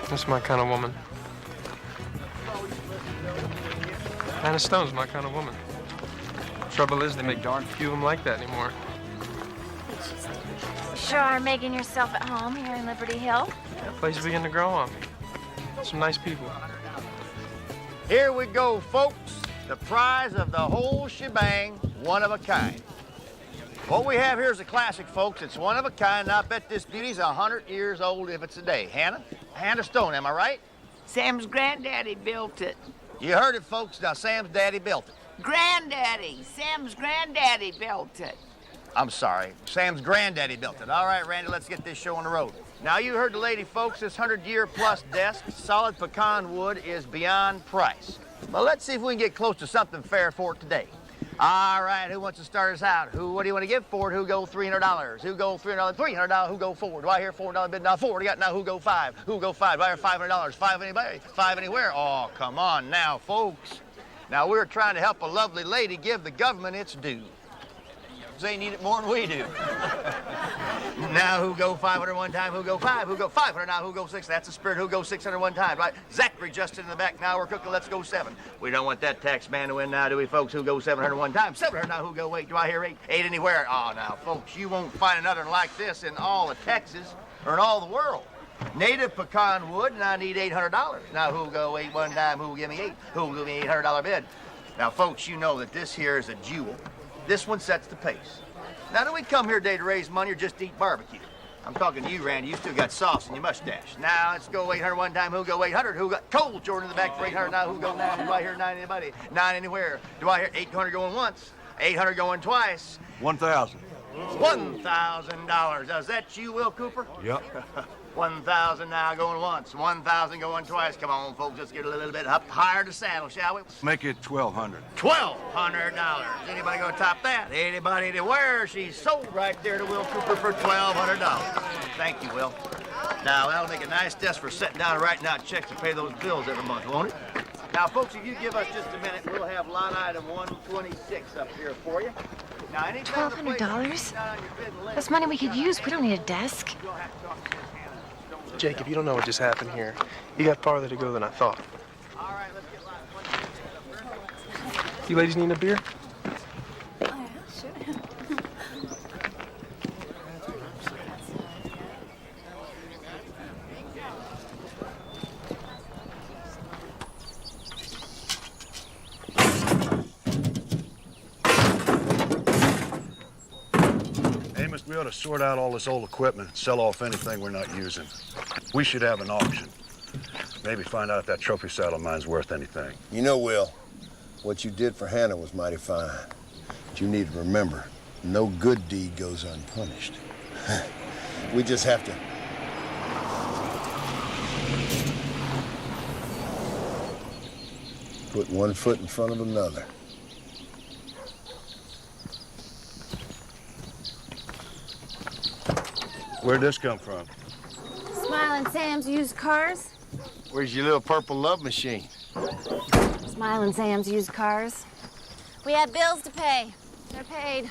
That's my kind of woman. Anna Stone's my kind of woman. Trouble is, they make darn few of them like that anymore. Sure are making yourself at home here in Liberty Hill. That place is beginning to grow on me. Some nice people. Here we go, folks. The prize of the whole shebang, one of a kind. What we have here is a classic, folks. It's one of a kind, and I bet this beauty's 100 years old if it's a day. Hannah Stone, am I right? Sam's granddaddy built it. You heard it, folks. Now, Sam's daddy built it. Granddaddy. Sam's granddaddy built it. I'm sorry. Sam's granddaddy built it. All right, Randy, let's get this show on the road. Now, you heard the lady, folks. This 100-year-plus desk, solid pecan wood, is beyond price. But let's see if we can get close to something fair for it today. All right, who wants to start us out? What do you want to give for it? Who go $300? Who go $300? $300? Who go $4? Do I hear $4 bid? Now $4. Do you got now? Who go $5? Who go $5? Do I hear $500? $5 anybody? $5 anywhere? Oh, come on now, folks. Now, we're trying to help a lovely lady give the government its due. They need it more than we do. Now, who go 500 one time? Who go 5? Who go 500 now? Who go 6? That's the spirit. Who go 600 one time? Right? Zachary just in the back. Now we're cooking. Let's go 7. We don't want that tax man to win now, do we, folks? Who go 700 one time? 700 now. Who go 8? Do I hear 8? 8 anywhere? Oh, now, folks, you won't find another like this in all of Texas or in all the world. Native pecan wood, and I need $800. Now, who go 8 one time? Who give me 8? Who will give me $800 bid? Now, folks, you know that this here is a jewel. This one sets the pace. Now, do we come here today to raise money or just eat barbecue? I'm talking to you, Randy. You still got sauce in your mustache. Now, let's go 800 one time. Who go 800? Who got Cold Jordan in the back for 800? Now, who go 9? Do I hear 9 anybody? 9 anywhere? Do I hear 800 going once? 800 going twice? 1,000. $1,000. Is that you, Will Cooper? Yep. 1,000 now going once. 1,000 going twice. Come on, folks. Let's get a little bit up higher to saddle, shall we? Make it 1,200. $1,200. Anybody gonna top that? Anybody anywhere? She's sold right there to Will Cooper for $1,200. Thank you, Will. Now, that'll make a nice desk for sitting down and writing out checks to pay those bills every month, won't it? Now, folks, if you give us just a minute, we'll have lot item 126 up here for you. Now, $1,200? That's money we could use. We don't need a desk. Jake, if you don't know what just happened here, you got farther to go than I thought. You ladies need a beer? Oh, yeah, sure. Amos, we ought to sort out all this old equipment and sell off anything we're not using. We should have an auction. Maybe find out if that trophy saddle of mine's worth anything. You know, Will, what you did for Hannah was mighty fine. But you need to remember, no good deed goes unpunished. We just have to put one foot in front of another. Where'd this come from? Smiling Sam's used cars. Where's your little purple love machine? Smiling Sam's used cars. We have bills to pay. They're paid.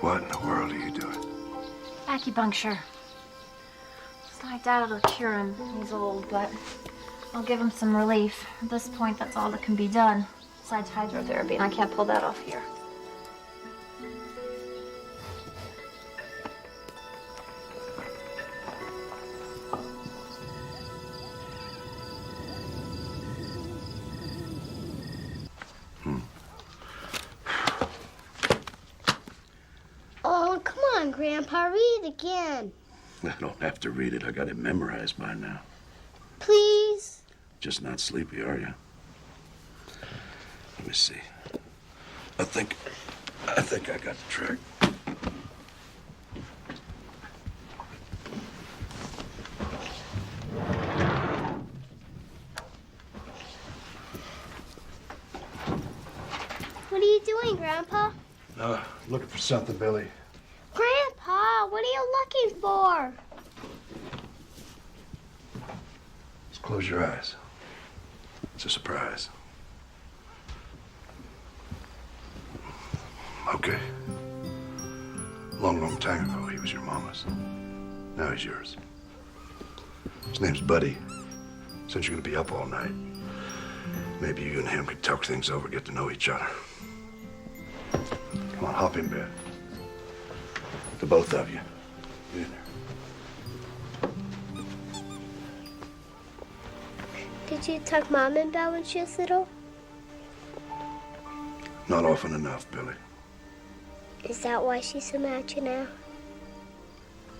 What in the world are you doing? Acupuncture. I doubt it'll cure him. He's old, but I'll give him some relief. At this point, that's all that can be done. Besides hydrotherapy, and I can't pull that off here. Oh, come on, Grandpa, read it again. I don't have to read it. I got it memorized by now. Please? Just not sleepy, are you? Let me see. I think I got the trick. What are you doing, Grandpa? Looking for something, Billy. Grandpa, what are you looking for? Just close your eyes. It's a surprise. Okay. Long, long time ago, he was your mama's. Now he's yours. His name's Buddy. Since you're gonna be up all night, maybe you and him could talk things over, get to know each other. Come on, hop in bed. The both of you. Get in there. Did you tuck Mom in bed when she was little? Not often enough, Billy. Is that why she's so mad at you now?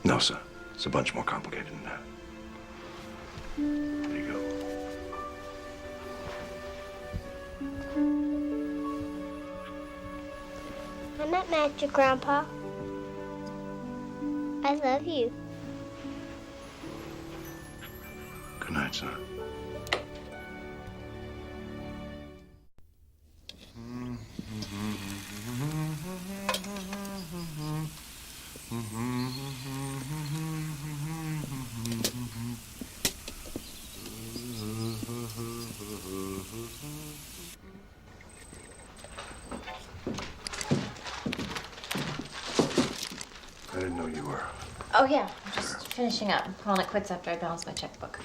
No, son. It's a bunch more complicated than that. There you go. I'm not mad at you, Grandpa. I love you. Good night, son. I didn't know you were. Oh, yeah. I'm just finishing up. I'm calling it quits after I balance my checkbook.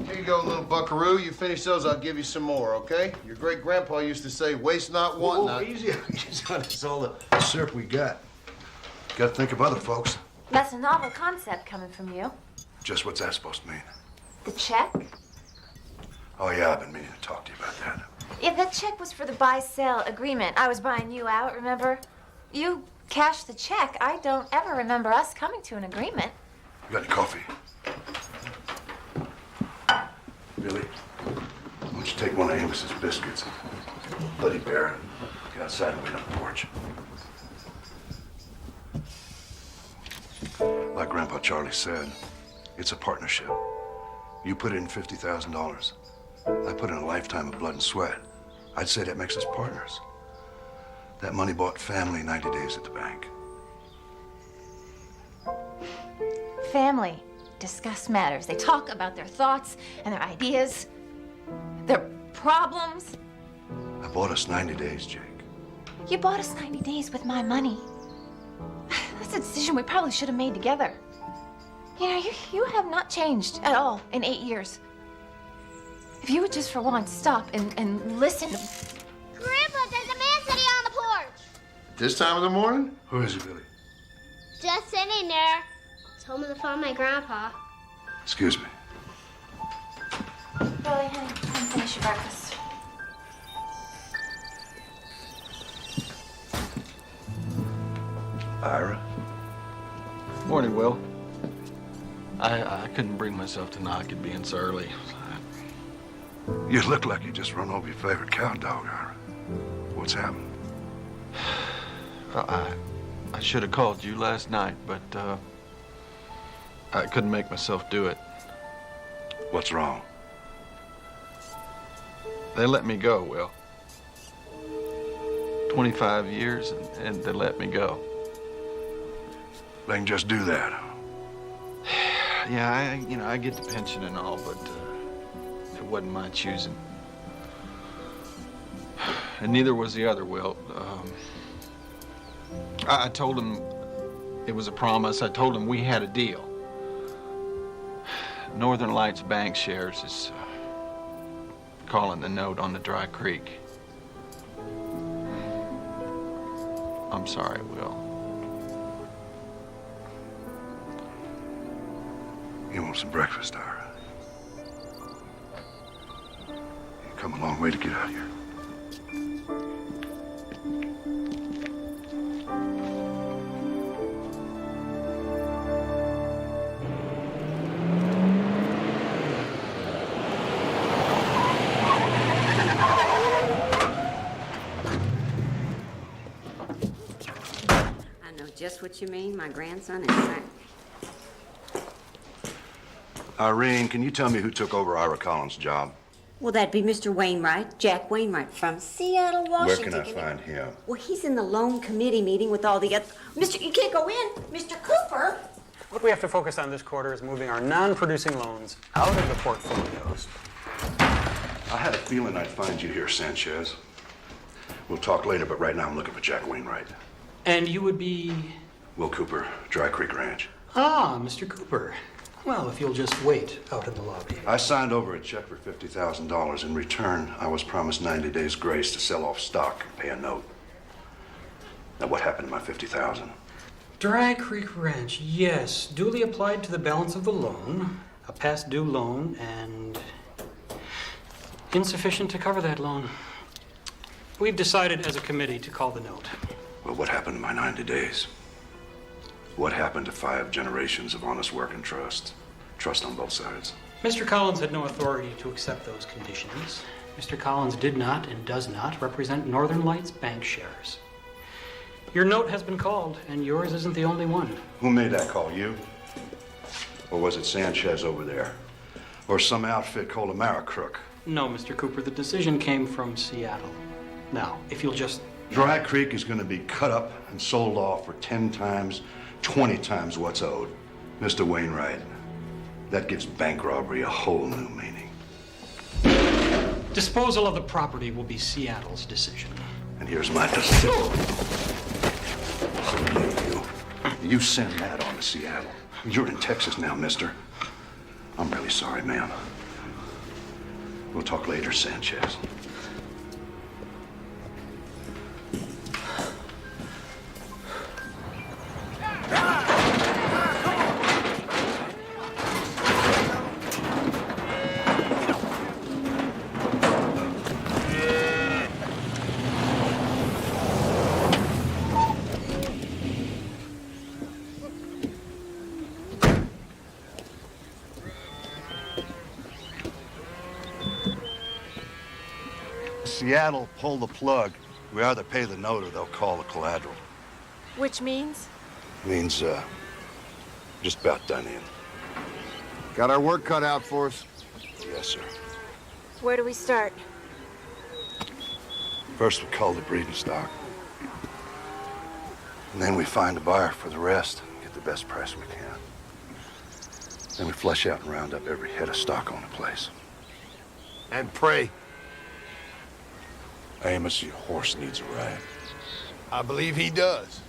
Here you go, little buckaroo. You finish those, I'll give you some more, okay? Your great-grandpa used to say, waste not, want not. Easy on us. All the syrup we got. Got to think of other folks. That's a novel concept coming from you. Just what's that supposed to mean? The check? Oh, yeah, I've been meaning to talk to you about that. Yeah, that check was for the buy-sell agreement. I was buying you out, remember? You cashed the check. I don't ever remember us coming to an agreement. You got any coffee? Billy, why don't you take one of Amos's biscuits and Bloody Bear and get outside and wait on the porch. Like Grandpa Charlie said, it's a partnership. You put in $50,000. I put in a lifetime of blood and sweat. I'd say that makes us partners. That money bought family 90 days at the bank. Family discuss matters. They talk about their thoughts and their ideas, their problems. I bought us 90 days, Jake. You bought us 90 days with my money. That's a decision we probably should have made together. You know, you have not changed at all in 8 years. If you would just for once stop and listen. Grandpa, there's a man sitting on the porch. This time of the morning? Who is it, Billy? Just sitting there. Told me to find my grandpa. Excuse me. Billy, honey, come finish your breakfast. Ira? Morning, Will. I couldn't bring myself to knock it being so early. You look like you just run over your favorite cow dog, Ira. What's happened? Well, I should have called you last night, but I couldn't make myself do it. What's wrong? They let me go, Will. 25 years, and they let me go. They can just do that. Yeah, I get the pension and all, but it wasn't my choosing. And neither was the other, Will. I told him it was a promise. I told him we had a deal. Northern Lights Bank shares is calling the note on the Dry Creek. I'm sorry, Will. You want some breakfast, Ira? You come a long way to get out here. I know just what you mean. My grandson is sick. Irene, can you tell me who took over Ira Collins' job? Well, that'd be Mr. Wainwright, Jack Wainwright from Seattle, Washington. Where can I find him? Well, he's in the loan committee meeting with all the other... Mr. You can't go in. Mr. Cooper. What we have to focus on this quarter is moving our non-producing loans out of the portfolios. I had a feeling I'd find you here, Sanchez. We'll talk later, but right now I'm looking for Jack Wainwright. And you would be... Will Cooper, Dry Creek Ranch. Ah, Mr. Cooper. Well, if you'll just wait out in the lobby. I signed over a check for $50,000. In return, I was promised 90 days grace to sell off stock and pay a note. Now, what happened to my $50,000? Dry Creek Ranch, yes. Duly applied to the balance of the loan, a past due loan, and insufficient to cover that loan. We've decided as a committee to call the note. Well, what happened to my 90 days? What happened to 5 generations of honest work and trust? Trust on both sides. Mr. Collins had no authority to accept those conditions. Mr. Collins did not and does not represent Northern Lights Bank shares. Your note has been called, and yours isn't the only one. Who made that call, you? Or was it Sanchez over there? Or some outfit called Americrook? No, Mr. Cooper, the decision came from Seattle. Now, if you'll just... Dry Creek is going to be cut up and sold off for 10 times, 20 times what's owed. Mr. Wainwright, that gives bank robbery a whole new meaning. Disposal of the property will be Seattle's decision. And here's my decision. You send that on to Seattle. You're in Texas now, mister. I'm really sorry, ma'am. We'll talk later, Sanchez. Seattle, pull the plug. We either pay the note or they'll call the collateral. Which means? Means, just about done in. Got our work cut out for us? Yes, sir. Where do we start? First, we cull the breeding stock. And then we find a buyer for the rest, get the best price we can. Then we flush out and round up every head of stock on the place. And pray. Amos, your horse needs a ride. I believe he does.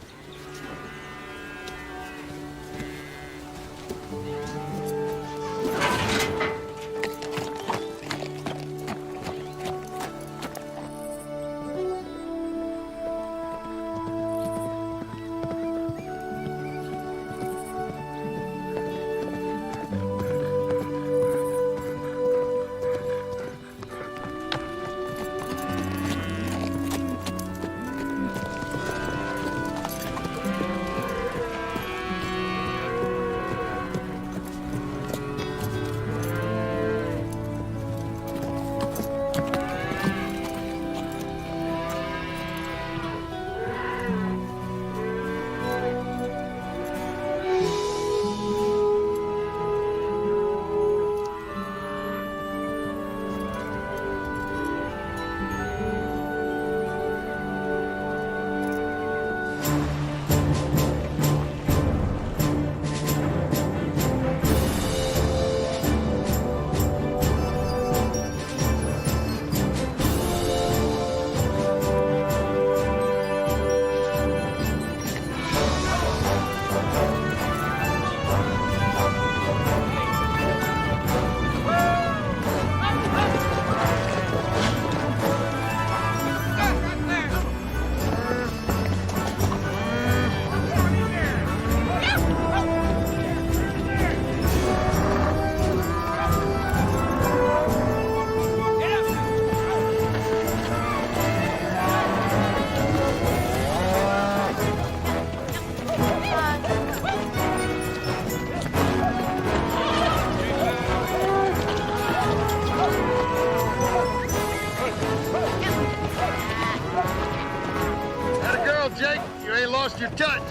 Jake. You ain't lost your touch.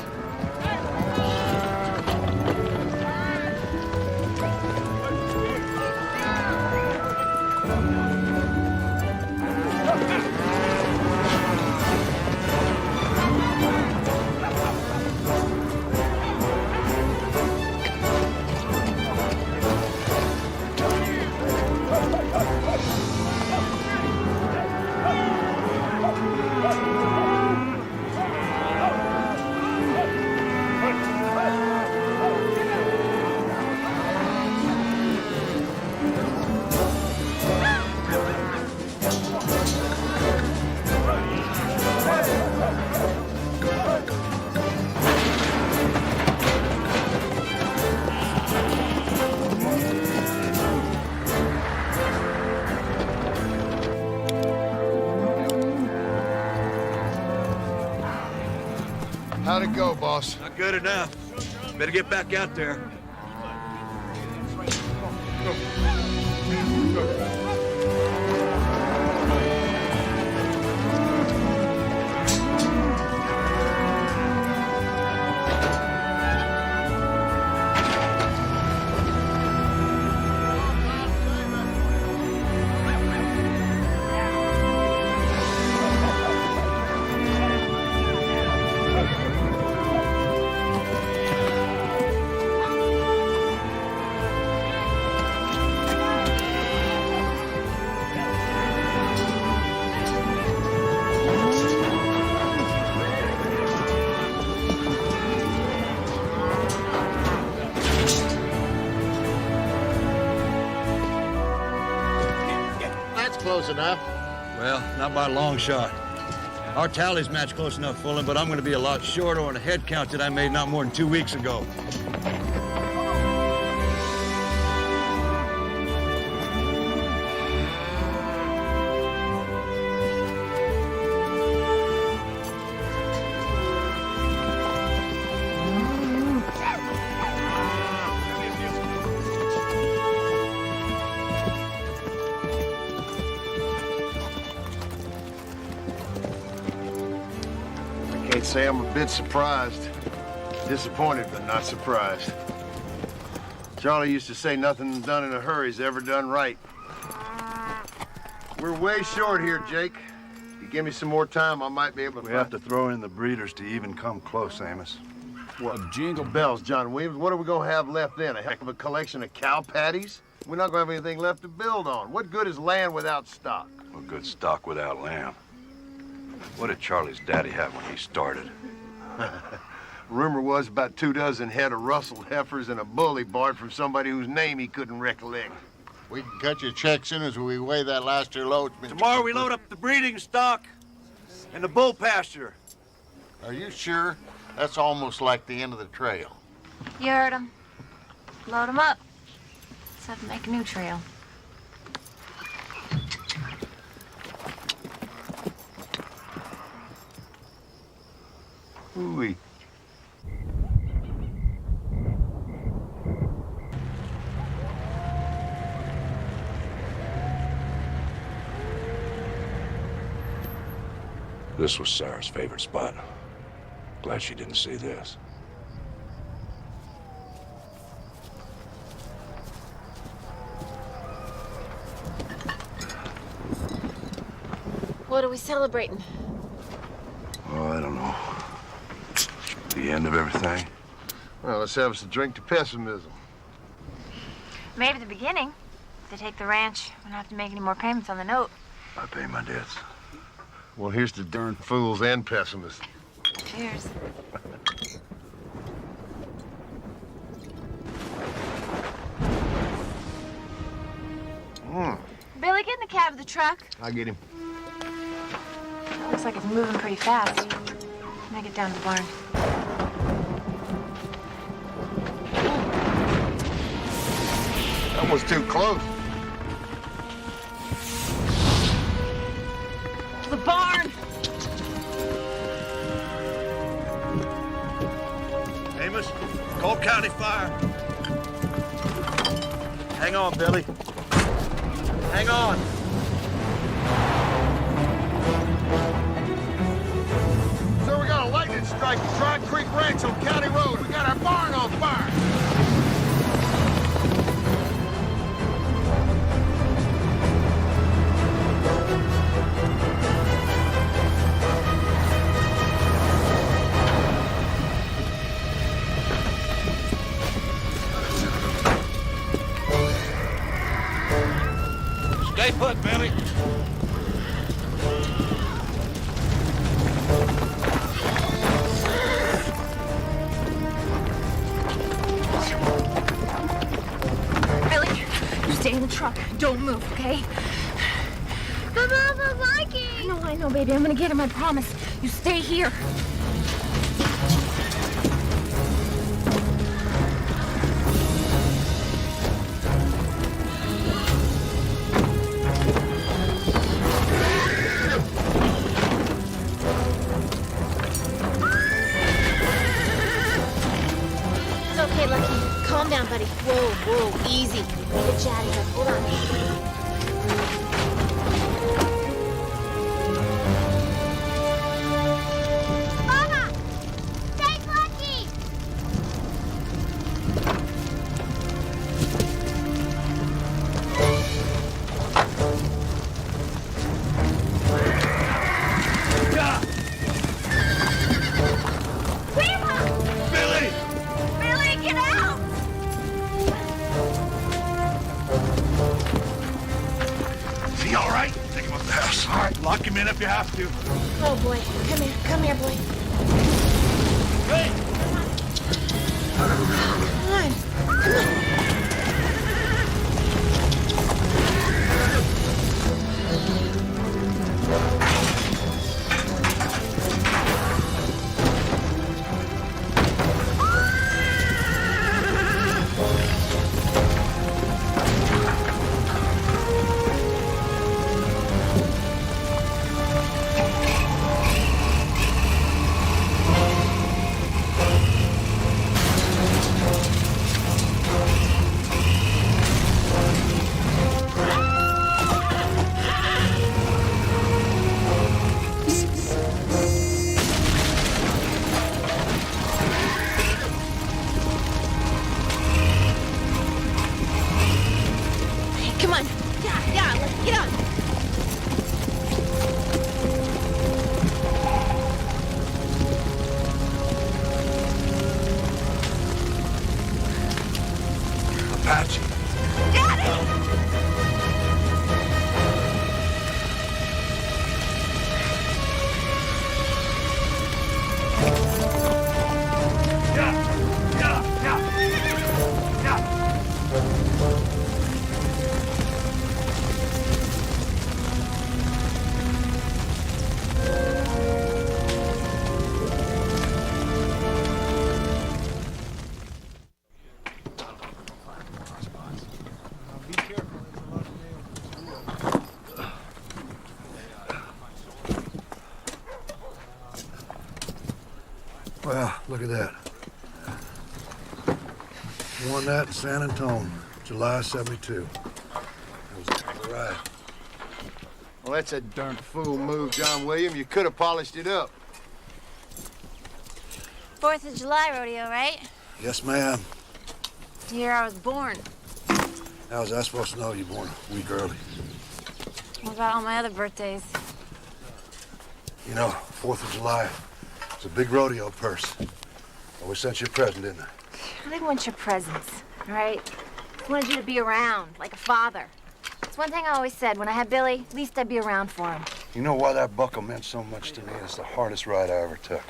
How'd it go, boss? Not good enough. Better get back out there. Close enough. Well, not by a long shot. Our tallies match close enough, Fulham, but I'm going to be a lot shorter on a head count that I made not more than 2 weeks ago. Can't say I'm a bit surprised. Disappointed, but not surprised. Charlie used to say nothing done in a hurry is ever done right. We're way short here, Jake. If you give me some more time, I might be able to... We have to throw in the breeders to even come close, Amos. What, jingle bells, John Williams? What are we gonna have left then? A heck of a collection of cow patties? We're not gonna have anything left to build on. What good is land without stock? Well, good stock without lamb. What did Charlie's daddy have when he started? Rumor was about 24 head of rustled heifers and a bull he borrowed from somebody whose name he couldn't recollect. We can cut your check soon as we weigh that last 2 loads, Mr. Tomorrow we Cooper. load up the breeding stock and the bull pasture. Are you sure? That's almost like the end of the trail. You heard him. Load him up. Let's have to make a new trail. Ooh-wee. This was Sarah's favorite spot. Glad she didn't see this. What are we celebrating? Oh, I don't know. The end of everything? Well, let's have us a drink to pessimism. Maybe the beginning. If they take the ranch, we don't have to make any more payments on the note. I pay my debts. Well, here's to darn fools and pessimists. Cheers. Billy, get in the cab of the truck. I'll get him. Looks like it's moving pretty fast. Make it down to the barn. That was too close. To the barn! Amos, call County Fire. Hang on, Billy. Hang on. So we got a lightning strike at Dry Creek Ranch on County Road. We got our barn on fire. Stay put, Billy. Billy, you stay in the truck. Don't move, okay? But Mama, Mikey! I know, baby. I'm gonna get him, I promise. You stay here. It's okay, Lucky. Calm down, buddy. Whoa, easy. Get chatty, but hold on. Mama! Take Lucky! Grandma! Billy! Billy, get out! Is he all right? Take him up the house. All right, lock him in if you have to. Oh, boy. Come here, boy. Hey! Come on. Well, look at that. Won that in San Antonio, July '72. That was a heck of a ride. Well, that's a darn fool move, John William. You could have polished it up. 4th of July rodeo, right? Yes, ma'am. The year I was born. How was I supposed to know you born a week early? What about all my other birthdays? You know, 4th of July is a big rodeo purse. Well, we sent you a present, didn't I? I didn't want your presents, all right? I wanted you to be around, like a father. It's one thing I always said. When I had Billy, at least I'd be around for him. You know why that buckle meant so much to me? It's the hardest ride I ever took.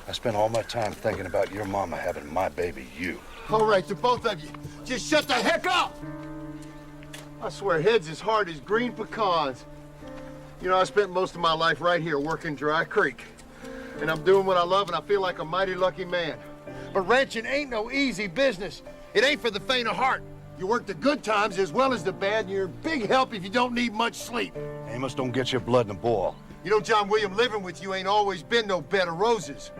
I spent all my time thinking about your mama having my baby, you. All right, to both of you, just shut the heck up! I swear, head's as hard as green pecans. You know, I spent most of my life right here working Dry Creek. And I'm doing what I love, and I feel like a mighty lucky man. But ranching ain't no easy business. It ain't for the faint of heart. You work the good times as well as the bad, and you're a big help if you don't need much sleep. Amos, don't get your blood in a boil. You know, John William, living with you ain't always been no bed of roses.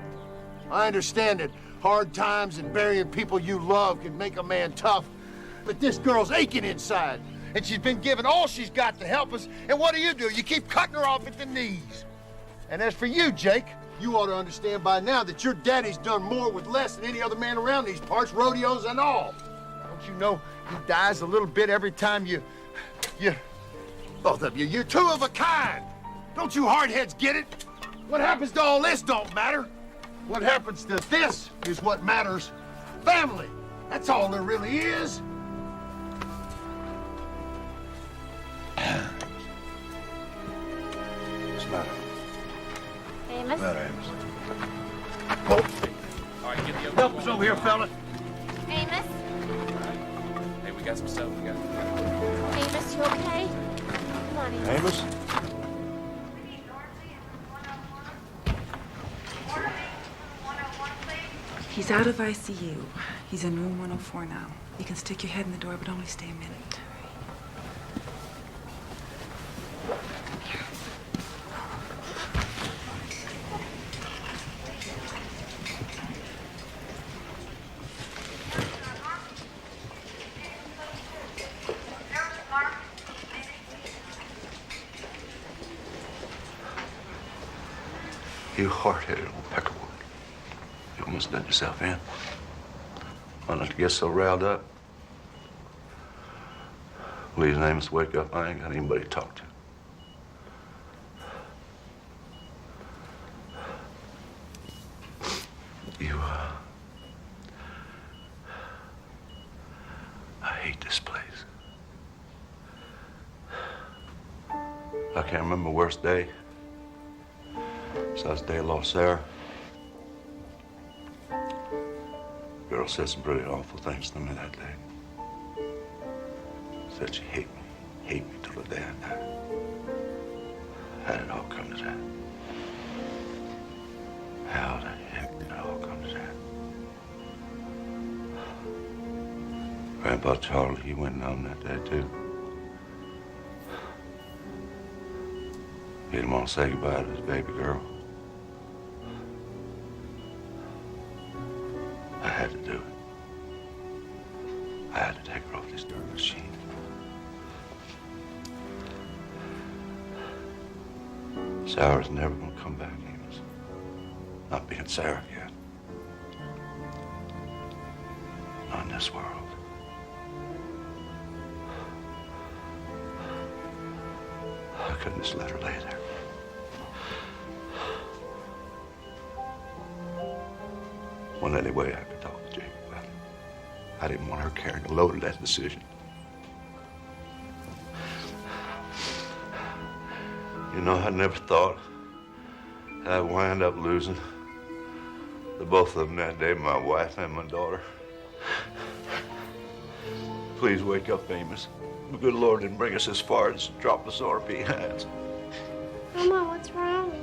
I understand that hard times and burying people you love can make a man tough, but this girl's aching inside, and she's been given all she's got to help us, and what do? You keep cutting her off at the knees. And as for you, Jake, you ought to understand by now that your daddy's done more with less than any other man around these parts, rodeos and all. Don't you know he dies a little bit every time you, both of you, you're two of a kind. Don't you hardheads get it? What happens to all this don't matter. What happens to this is what matters. Family. That's all there really is. What's the matter? Amos? What's the matter, Amos? All right, get the Help us over here, fella. Amos? Hey, we got some stuff. We got. Amos, you okay? Come on, Amos. Amos? He's out of ICU. He's in room 104 now. You can stick your head in the door, but only stay a minute. You hard-headed old peckerwood. You almost let yourself in. Why not you get so riled up? Please, Amos, wake up. I ain't got anybody to talk to. You, I hate this place. I can't remember the worst day. Besides the day I lost Sarah. Girl said some pretty awful things to me that day. Said she hate me till the day I die. How did it all come to that? How the heck did it all come to that? Grandpa Charlie, he went down that day too. He didn't want to say goodbye to his baby girl. I had to do it. I had to take her off this dirt machine. Sarah's never gonna come back, Amos. Not being Sarah yet. Not in this world. I couldn't just let her lay there. Well, anyway, I could talk to Jake about it. I didn't want her carrying the load of that decision. You know, I never thought I'd wind up losing the both of them that day, my wife and my daughter. Please wake up, Amos. The good Lord didn't bring us this far to drop us on our behinds. Mama, what's wrong?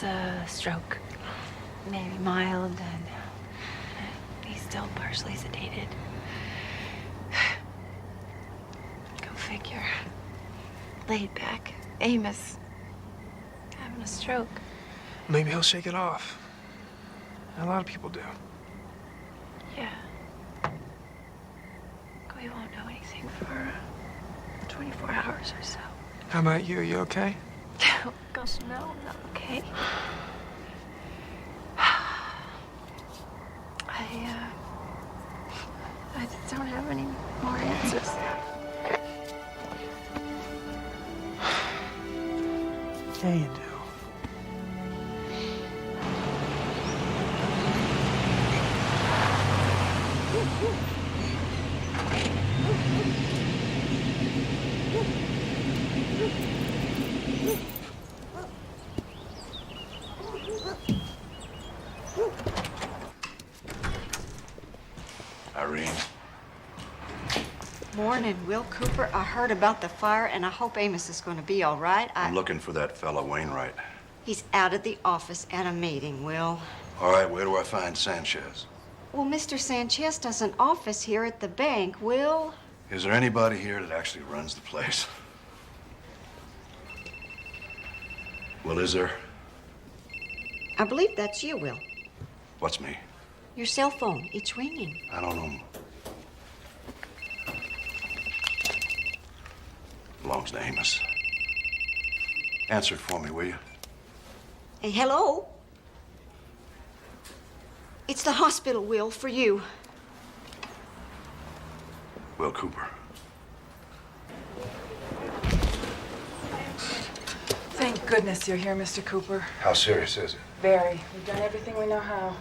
a stroke. Maybe mild, and he's still partially sedated. Go figure. Laid back. Amos having a stroke. Maybe he'll shake it off. A lot of people do. Yeah. We won't know anything for 24 hours or so. How about you? You okay? Oh, gosh, no, I'm not okay. I just don't have any more answers. Yeah, you do. Irene, Morning, Will Cooper. I heard about the fire, and I hope Amos is going to be all right. I'm looking for that fella Wainwright. He's out of the office at a meeting, Will. All right, where do I find Sanchez? Well, Mr. Sanchez does an office here at the bank, Will. Is there anybody here that actually runs the place? Well, is there? I believe that's you, Will. What's me? Your cell phone, it's ringing. I don't know. Belongs to Amos. Answer it for me, will you? Hey, hello? It's the hospital, Will, for you. Will Cooper. Thank goodness you're here, Mr. Cooper. How serious is it? Very. We've done everything we know how.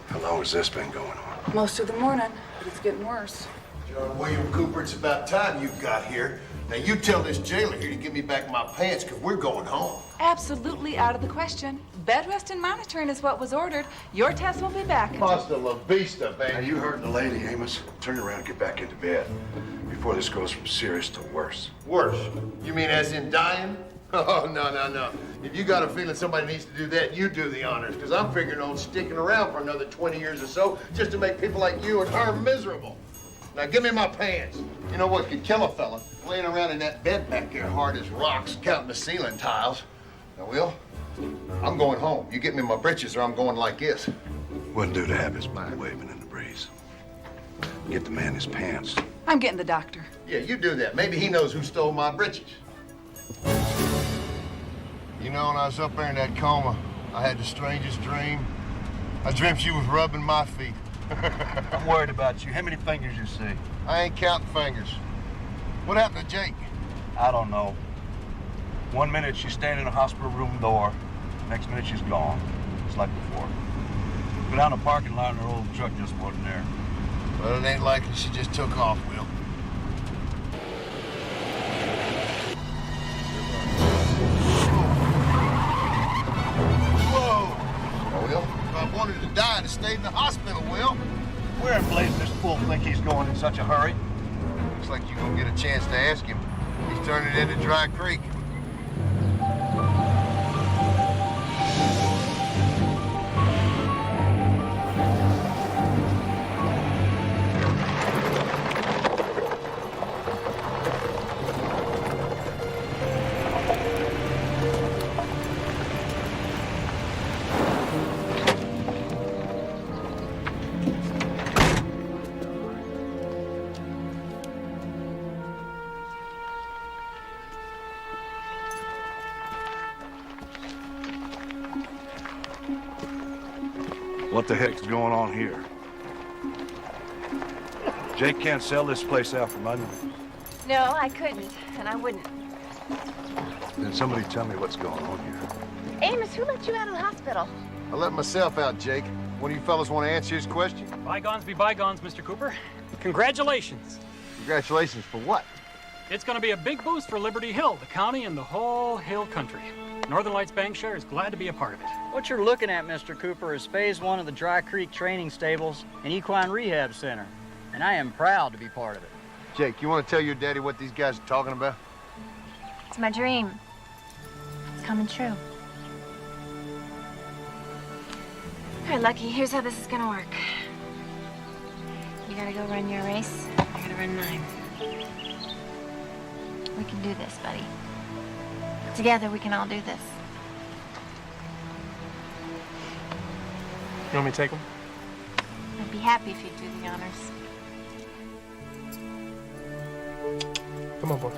How long has this been going on? Most of the morning, but it's getting worse. John William Cooper, it's about time you got here. Now, you tell this jailer here to give me back my pants, because we're going home. Absolutely out of the question. Bed rest and monitoring is what was ordered. Your test will be back. Hasta la vista, baby. Now, you heard the lady, Amos. Turn around and get back into bed before this goes from serious to worse. Worse? You mean as in dying? Oh, no. If you got a feeling somebody needs to do that, you do the honors, because I'm figuring on sticking around for another 20 years or so just to make people like you and her miserable. Now, give me my pants. You know what could kill a fella? Laying around in that bed back there hard as rocks, counting the ceiling tiles. Now, Will, I'm going home. You get me my britches or I'm going like this. Wouldn't do to have his mind waving in the breeze. Get the man his pants. I'm getting the doctor. Yeah, you do that. Maybe he knows who stole my britches. You know, when I was up there in that coma, I had the strangest dream. I dreamt you was rubbing my feet. I'm worried about you. How many fingers you see? I ain't counting fingers. What happened to Jake? I don't know. One minute she's standing in the hospital room door. Next minute she's gone. It's like before. Go down the parking lot and her old truck just wasn't there. Well, it ain't likely she just took off, Will. Will, if I wanted to die, I'd have stayed in the hospital, Will. Where in blazes this fool think he's going in such a hurry? Looks like you're gonna get a chance to ask him. He's turning into Dry Creek. What the heck's going on here? Jake can't sell this place out for money. No, I couldn't, and I wouldn't. Then somebody tell me what's going on here. Amos, who let you out of the hospital? I let myself out, Jake. One of you fellas want to answer his question? Bygones be bygones, Mr. Cooper. Congratulations. Congratulations for what? It's going to be a big boost for Liberty Hill, the county, and the whole Hill country. Northern Lights Bank Share is glad to be a part of it. What you're looking at, Mr. Cooper, is phase 1 of the Dry Creek Training Stables and Equine Rehab Center, and I am proud to be part of it. Jake, you want to tell your daddy what these guys are talking about? It's my dream. It's coming true. All right, Lucky, here's how this is gonna work. You gotta go run your race. I gotta run mine. We can do this, buddy. Together, we can all do this. You want me to take him? I'd be happy if you'd do the honors. Come on, boy.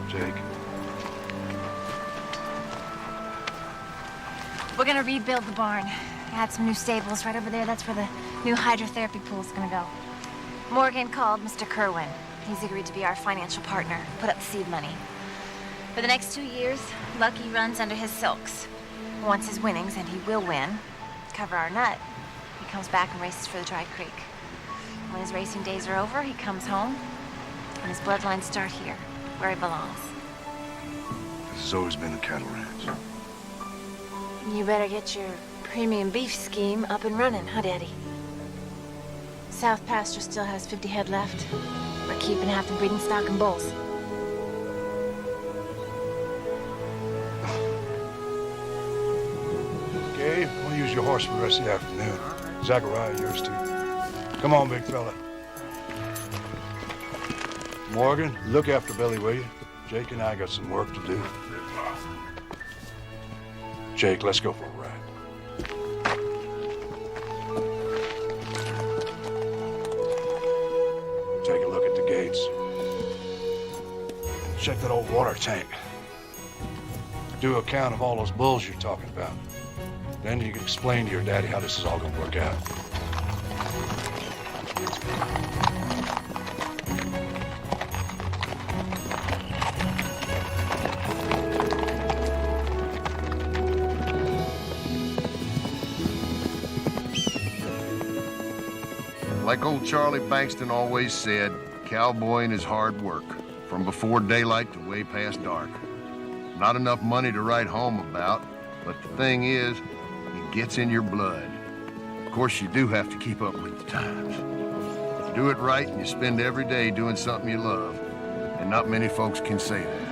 Jake. We're gonna rebuild the barn. Add some new stables right over there. That's where the new hydrotherapy pool's gonna go. Morgan called Mr. Kerwin. He's agreed to be our financial partner, put up the seed money. For the next 2 years, Lucky runs under his silks. Once his winnings, and he will win, cover our nut, he comes back and races for the Dry Creek. When his racing days are over, he comes home, and his bloodlines start here, where he belongs. This has always been a cattle ranch. You better get your premium beef scheme up and running, huh, Daddy? South Pasture still has 50 head left. We're keeping half the breeding stock and bulls. Okay, we'll use your horse for the rest of the afternoon. Zachariah, yours too. Come on, big fella. Morgan, look after Billy, will you? Jake and I got some work to do. Jake, let's go for a ride. Take a look at the gates. Check that old water tank. Do a count of all those bulls you're talking about. Then you can explain to your daddy how this is all gonna work out. Like old Charlie Bankston always said, cowboying is hard work, from before daylight to way past dark. Not enough money to write home about, but the thing is, it gets in your blood. Of course, you do have to keep up with the times. You do it right, and you spend every day doing something you love, and not many folks can say that.